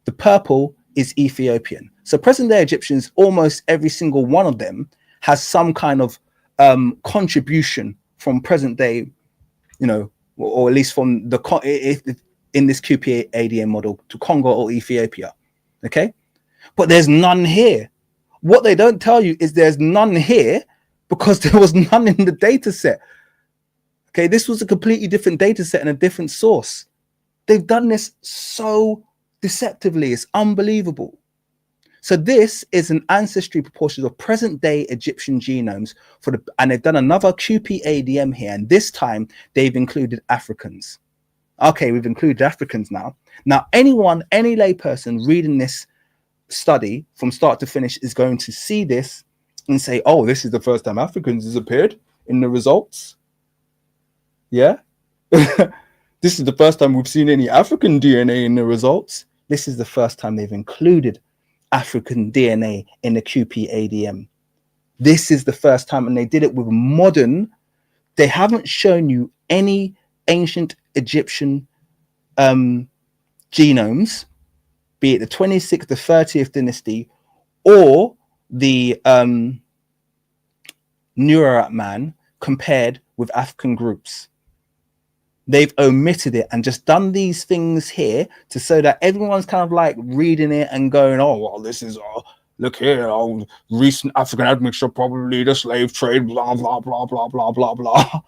The purple is Ethiopian. So present day Egyptians, almost every single one of them has some kind of contribution from present day, you know, or at least from the in this QP-ADM model to Congo or Ethiopia. Okay, but there's none here. What they don't tell you is there's none here because there was none in the data set. Okay, this was a completely different data set and a different source. They've done this so deceptively, it's unbelievable. So this is an ancestry proportion of present day Egyptian genomes for the, and they've done another QP-ADM here, and this time they've included Africans. Okay, we've included Africans now. Now anyone, any layperson reading this study from start to finish is going to see this and say, oh, this is the first time Africans has appeared in the results. Yeah. This is the first time we've seen any African DNA in the results. This is the first time they've included African DNA in the QPADM. This is the first time, and they did it with modern. They haven't shown you any ancient Egyptian genomes, be it the 26th, the 30th dynasty, or the Nuerat Man, compared with African groups. They've omitted it and just done these things here to so that everyone's kind of like reading it and going, oh, well, this is, look here, recent African admixture, probably the slave trade, blah, blah, blah, blah, blah, blah, blah.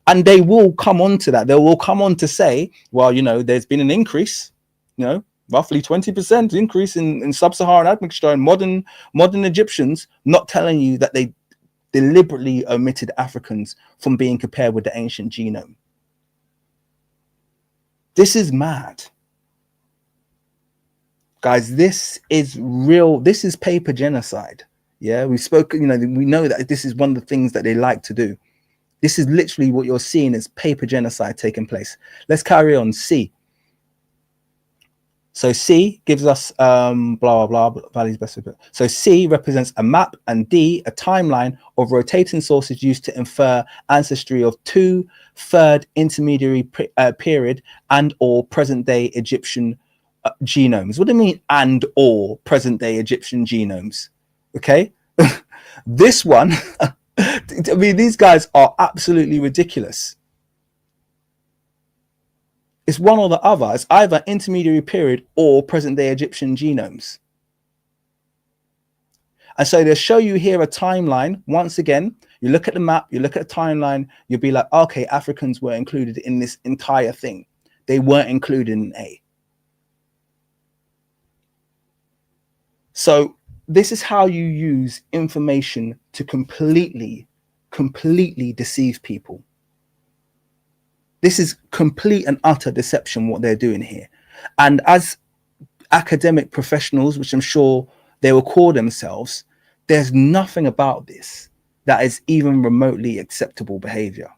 And they will come on to that. They will come on to say, well, you know, there's been an increase, you know, roughly 20% increase in sub-Saharan admixture and modern Egyptians, not telling you that they deliberately omitted Africans from being compared with the ancient genome. This is mad. Guys, this is real. This is paper genocide. Yeah, we've spoken, you know, we know that this is one of the things that they like to do. This is literally what you're seeing is paper genocide taking place. Let's carry on. C. So C gives us blah, blah, blah, values best. So C represents a map, and D, a timeline of rotating sources used to infer ancestry of 2/3 intermediary period and or present day Egyptian genomes. What do you mean and or present day Egyptian genomes? Okay. This one, I mean, these guys are absolutely ridiculous. It's one or the other. It's either intermediary period or present day Egyptian genomes. And so they'll show you here a timeline. Once again, you look at the map, you look at the timeline, you'll be like, okay, Africans were included in this entire thing. They weren't included in A. So this is how you use information to completely deceive people. This is complete and utter deception, what they're doing here. And as academic professionals, which I'm sure they will call themselves, there's nothing about this that is even remotely acceptable behavior.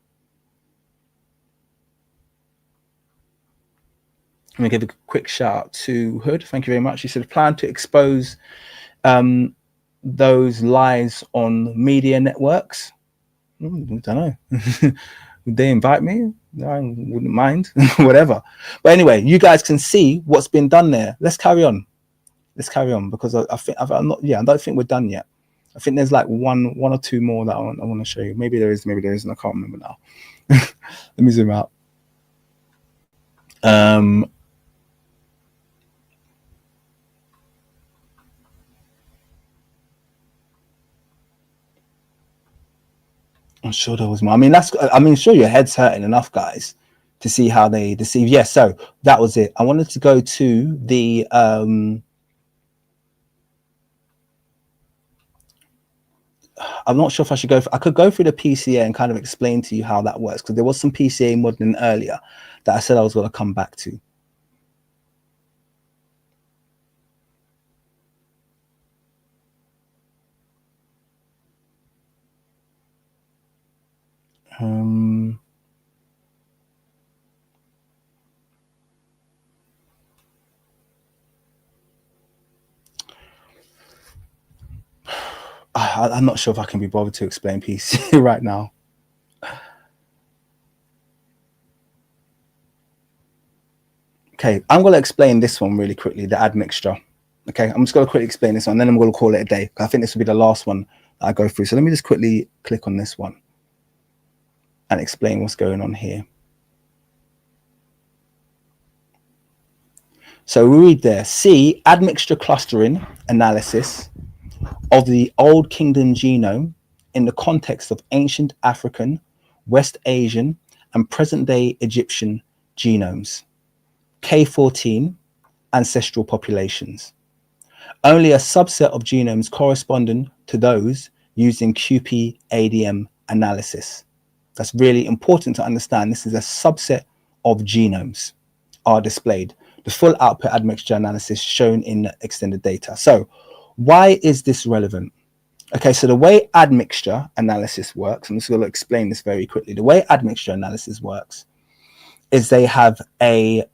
Let me give a quick shout out to Hood. Thank you very much. He said, plan to expose those lies on media networks. I don't know. Would they invite me? I wouldn't mind. Whatever. But anyway, you guys can see what's been done there. Let's carry on. Let's carry on, because I don't think we're done yet. I think there's like one or two more that I want to show you. Maybe there is, maybe there isn't. I can't remember now. Let me zoom out. I'm sure there was more. I mean, sure, your head's hurting enough, guys, to see how they deceive. Yes, so that was it. I wanted to go to the I'm not sure if I should go. I could go through the PCA and kind of explain to you how that works, because there was some PCA modeling earlier that I said I was going to come back to. I'm not sure if I can be bothered to explain PCA right now. Okay, I'm going to explain this one really quickly, the admixture. Okay, I'm just going to quickly explain this one, and then I'm going to call it a day. I think this will be the last one that I go through. So let me just quickly click on this one and explain what's going on here. So we read there, C, admixture clustering analysis of the Old Kingdom genome in the context of ancient African, West Asian, and present-day Egyptian genomes. K14 ancestral populations. Only a subset of genomes corresponding to those using QPADM analysis. That's really important to understand. This is a subset of genomes are displayed. the full output admixture analysis shown in extended data. So why is this relevant? Okay, so the way admixture analysis works, I'm just going to explain this very quickly. The way admixture analysis works is they have a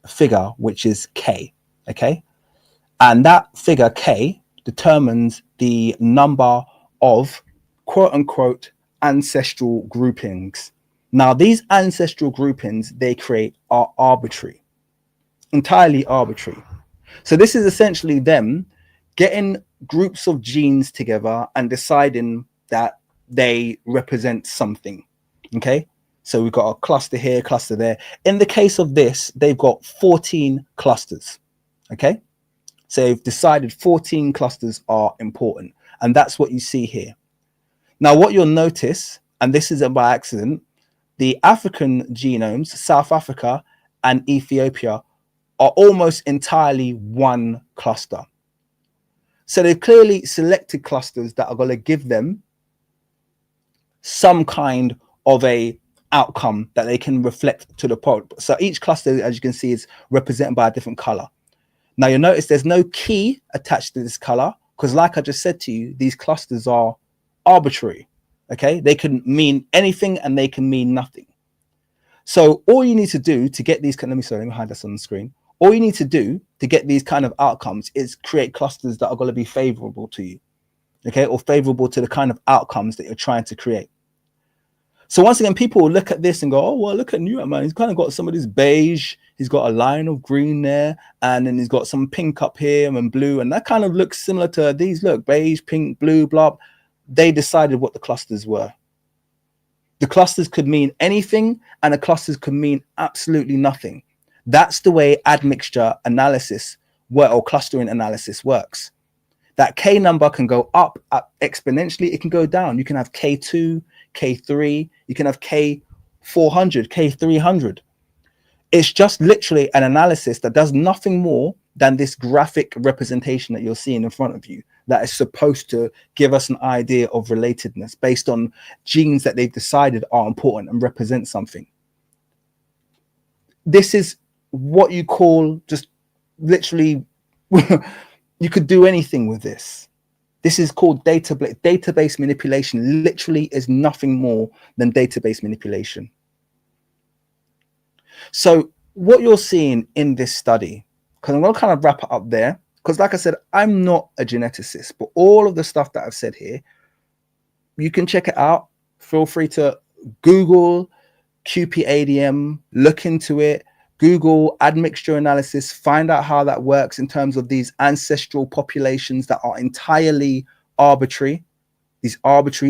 figure which is K, okay? And that figure K determines the number of quote unquote ancestral groupings. Now, these ancestral groupings they create are arbitrary, entirely arbitrary. So this is essentially them getting groups of genes together and deciding that they represent something. Okay, so we've got a cluster here, cluster there. In the case of this, they've got 14 clusters. Okay, so they've decided 14 clusters are important, and that's what you see here. Now, what you'll notice, and this isn't by accident, the African genomes, South Africa and Ethiopia, are almost entirely one cluster. So they've clearly selected clusters that are going to give them some kind of a outcome that they can reflect to the product. So each cluster, as you can see, is represented by a different color. Now you'll notice there's no key attached to this color because, like I just said to you, these clusters are arbitrary. Okay, they can mean anything and they can mean nothing. So all you need to do to get these, let me hide this on the screen. All you need to do to get these kind of outcomes is create clusters that are going to be favorable to you, okay, or favorable to the kind of outcomes that you're trying to create. So once again, people will look at this and go, oh, well, look at Nuerat Man. He's kind of got some of this beige. He's got a line of green there, and then he's got some pink up here and blue, and that kind of looks similar to these. Look, beige, pink, blue, blah. They decided what the clusters were. The clusters could mean anything, and the clusters could mean absolutely nothing. That's the way admixture analysis or clustering analysis works. That K number can go up exponentially. It can go down. You can have K2, K3. You can have K400, K300. It's just literally an analysis that does nothing more than this graphic representation that you're seeing in front of you that is supposed to give us an idea of relatedness based on genes that they've decided are important and represent something. This is what you call just literally, you could do anything with this. This is called database manipulation. Literally is nothing more than database manipulation. So what you're seeing in this study, because I'm going to kind of wrap it up there, because like I said, I'm not a geneticist, but all of the stuff that I've said here, you can check it out. Feel free to Google QPADM, look into it, Google admixture analysis, find out how that works in terms of these ancestral populations that are entirely arbitrary,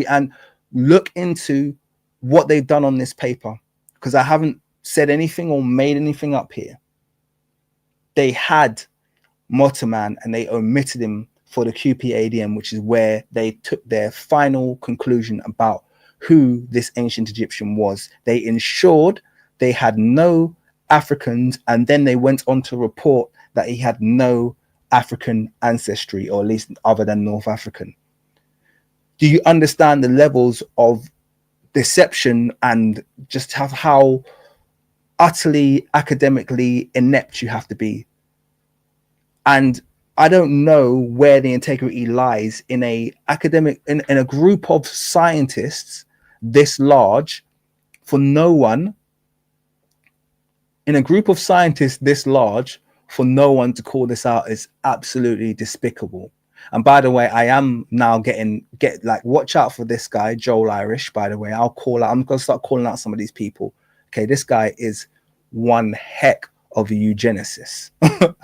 and look into what they've done on this paper, because I haven't said anything or made anything up here. They had Man and they omitted him for the QPADM, which is where they took their final conclusion about who this ancient Egyptian was. They ensured they had no Africans, and then they went on to report that he had no African ancestry, or at least other than North African. Do you understand the levels of deception and just how utterly academically inept you have to be? And I don't know where the integrity lies in a group of scientists this large, for no one to call this out is absolutely despicable. And by the way, I am now watch out for this guy, Joel Irish, by the way. I'm going to start calling out some of these people. Okay, this guy is one heck of a eugenicist.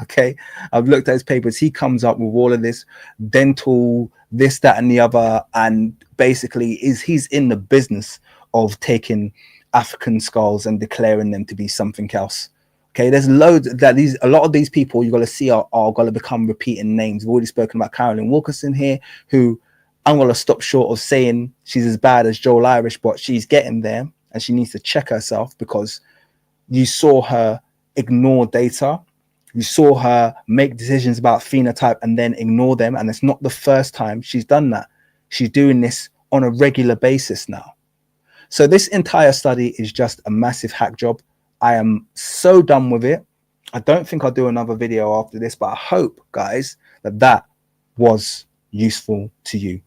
Okay, I've looked at his papers. He comes up with all of this dental, this, that, and the other, and basically he's in the business of taking African skulls and declaring them to be something else. Okay, there's loads that a lot of these people you're going to see are going to become repeating names. We've already spoken about Carolyn Wilkerson here, who I'm going to stop short of saying she's as bad as Joel Irish, but she's getting there, and she needs to check herself, because you saw her ignore data. You saw her make decisions about phenotype and then ignore them. And it's not the first time she's done that. She's doing this on a regular basis now. So this entire study is just a massive hack job. I am so done with it. I don't think I'll do another video after this, but I hope, guys, that was useful to you.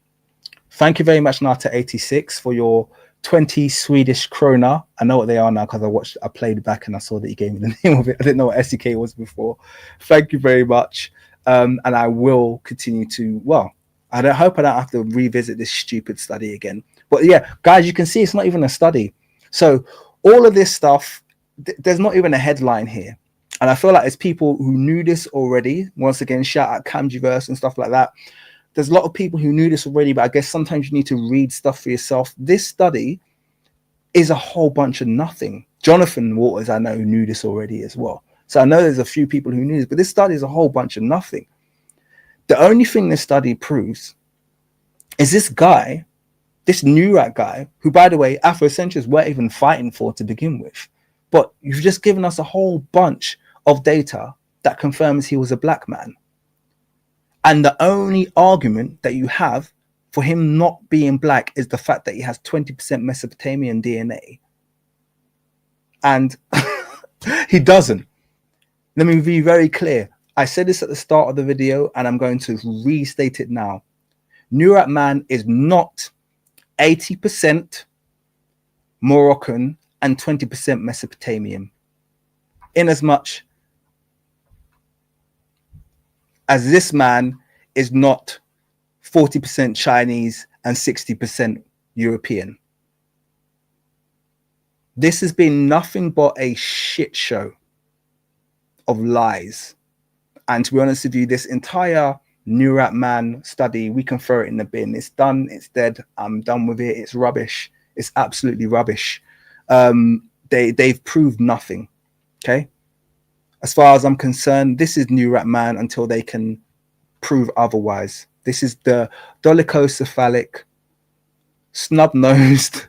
Thank you very much, Nata86, for your 20 Swedish krona. I know what they are now because I played back and I saw that you gave me the name of it. I didn't know what SDK was before. Thank you very much. And I will continue to, well, I hope I don't have to revisit this stupid study again. But yeah, guys, you can see it's not even a study. So all of this stuff, there's not even a headline here. And I feel like it's people who knew this already. Once again, shout out Camgiverse and stuff like that. There's a lot of people who knew this already, but I guess sometimes you need to read stuff for yourself. This study is a whole bunch of nothing. Jonathan Waters, I know, knew this already as well. So I know there's a few people who knew this, but this study is a whole bunch of nothing. The only thing this study proves is this guy, this Nuerat guy, who, by the way, Afrocentrists weren't even fighting for to begin with. But you've just given us a whole bunch of data that confirms he was a black man. And the only argument that you have for him not being black is the fact that he has 20% Mesopotamian DNA. And he doesn't. Let me be very clear. I said this at the start of the video, and I'm going to restate it now. Nuerat Man is not 80% Moroccan and 20% Mesopotamian. Inasmuch as this man is not 40% Chinese and 60% European. This has been nothing but a shit show of lies. And to be honest with you, this entire Nuerat Man study, we can throw it in the bin. It's done, it's dead, I'm done with it, it's rubbish. It's absolutely rubbish. They've proved nothing, okay? As far as I'm concerned, this is Nuerat Man until they can prove otherwise. This is the dolichocephalic, snub-nosed,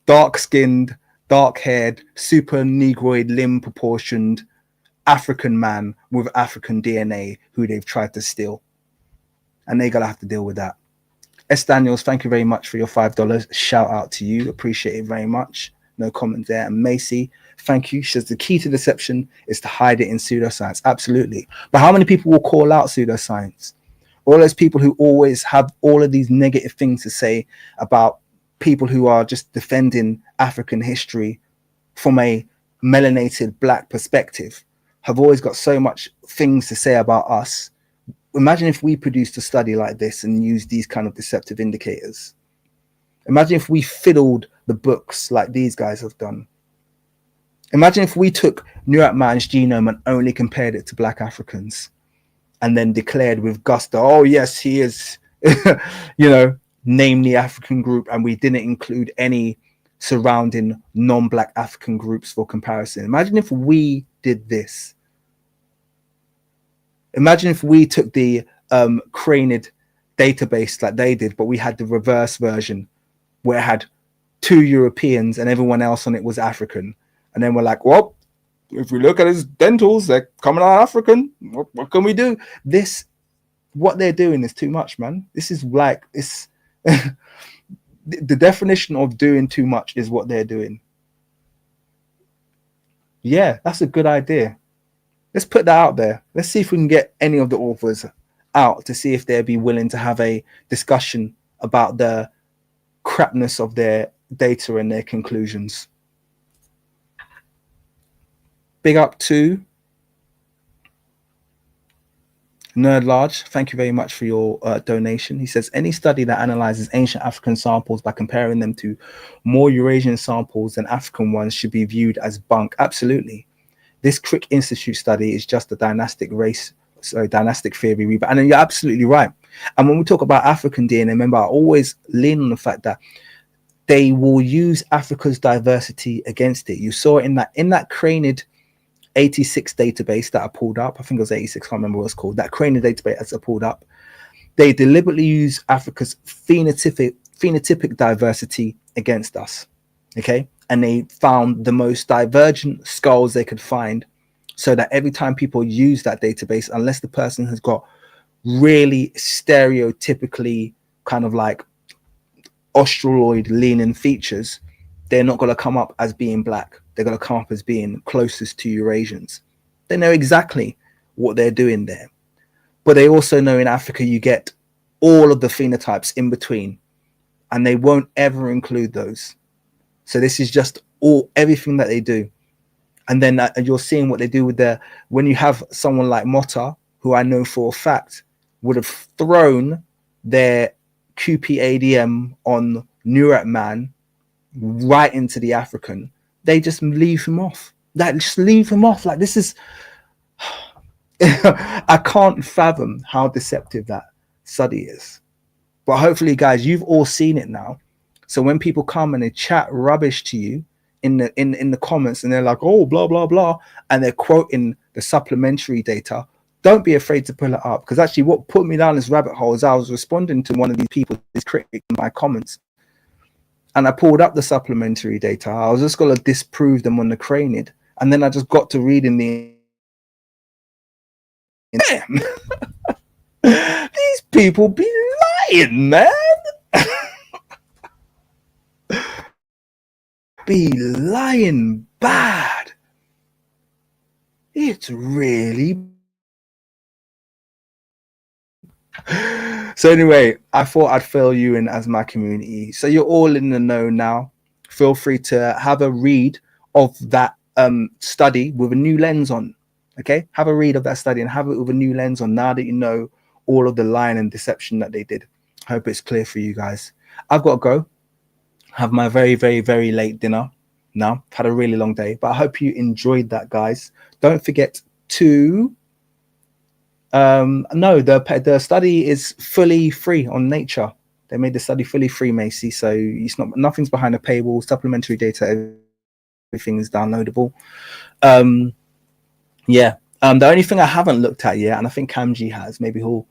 dark-skinned, dark-haired, super negroid limb-proportioned African man with African DNA who they've tried to steal. And they're going to have to deal with that. S. Daniels, thank you very much for your $5. Shout out to you. Appreciate it very much. No comment there. And Macy, thank you. She says the key to deception is to hide it in pseudoscience. Absolutely. But how many people will call out pseudoscience? All those people who always have all of these negative things to say about people who are just defending African history from a melanated black perspective have always got so much things to say about us. Imagine if we produced a study like this and used these kind of deceptive indicators. Imagine if we fiddled the books like these guys have done. Imagine if we took Nuerat Man's genome and only compared it to black Africans and then declared with gusto, oh yes, he is, name the African group, and we didn't include any surrounding non-black African groups for comparison. Imagine if we did this. Imagine if we took the cranid database like they did, but we had the reverse version where it had 2 Europeans and everyone else on it was African. And then we're like, well, if we look at his dentals, they're coming out African. What can we do? What they're doing is too much, man. This is like, it's the definition of doing too much is what they're doing. Yeah, that's a good idea. Let's put that out there. Let's see if we can get any of the authors out to see if they'd be willing to have a discussion about the crapness of their data and their conclusions. Big up to Nerd Large. Thank you very much for your donation. He says, any study that analyzes ancient African samples by comparing them to more Eurasian samples than African ones should be viewed as bunk. Absolutely. This Crick Institute study is just a dynastic theory. And you're absolutely right. And when we talk about African DNA, remember, I always lean on the fact that they will use Africa's diversity against it. You saw it in that cranid 86 database that I pulled up. I think it was 86, I can't remember what it's called. That cranid database that I pulled up. They deliberately use Africa's phenotypic diversity against us. Okay? And they found the most divergent skulls they could find, so that every time people use that database, unless the person has got really stereotypically kind of like Australoid leaning features, they're not going to come up as being black. They're going to come up as being closest to Eurasians. They know exactly what they're doing there. But they also know in Africa you get all of the phenotypes in between, and they won't ever include those. So this is just everything that they do. And then you're seeing what they do with their, when you have someone like Motta, who I know for a fact would have thrown their QPADM on Nuerat Man right into the African, they just leave him off. Like, just leave him off. Like, this is, I can't fathom how deceptive that study is. But hopefully, guys, you've all seen it now. So when people come and they chat rubbish to you in the comments, and they're like, oh, blah, blah, blah, and they're quoting the supplementary data, don't be afraid to pull it up. Because actually what put me down this rabbit hole is I was responding to one of these people, this critic, in my comments, and I pulled up the supplementary data. I was just going to disprove them on the cranid. And then I just got to reading damn, these people be lying, man. Be lying bad. It's really. So anyway, I thought I'd fill you in as my community. So you're all in the know now. Feel free to have a read of that study with a new lens on. Okay, have a read of that study and have it with a new lens on now that you know all of the lying and deception that they did. I hope it's clear for you guys. I've got to go. Have my very, very, very late dinner now. Had a really long day, but I hope you enjoyed that, guys. Don't forget to no, the study is fully free on Nature. They made the study fully free, Macy. So it's not, nothing's behind a paywall. Supplementary data, everything is downloadable. Yeah. The only thing I haven't looked at yet, and I think Kamji has, maybe he'll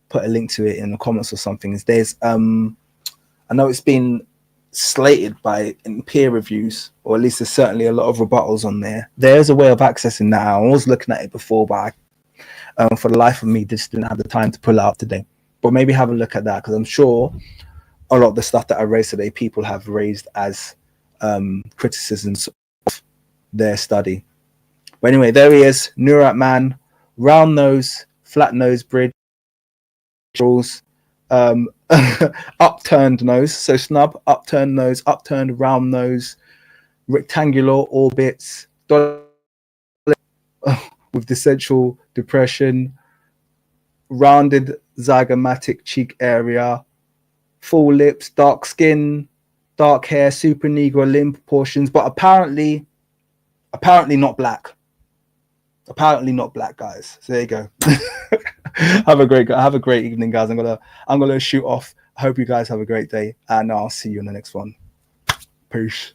put a link to it in the comments or something, is there's I know it's been slated in peer reviews, or at least there's certainly a lot of rebuttals on there. There's a way of accessing that. I was looking at it before, but for the life of me, just didn't have the time to pull it out today. But maybe have a look at that, because I'm sure a lot of the stuff that I raised today, people have raised as criticisms of their study. But anyway, there he is, Nuerat Man, round nose, flat nose bridge, upturned nose, so snub, upturned nose, upturned round nose, rectangular orbits, with the central depression, rounded zygomatic cheek area, full lips, dark skin, dark hair, super negro limb proportions, but apparently not black. Apparently not black, guys. So there you go. have a great evening, guys. I'm gonna shoot off. I hope you guys have a great day, and I'll see you in the next one. Peace.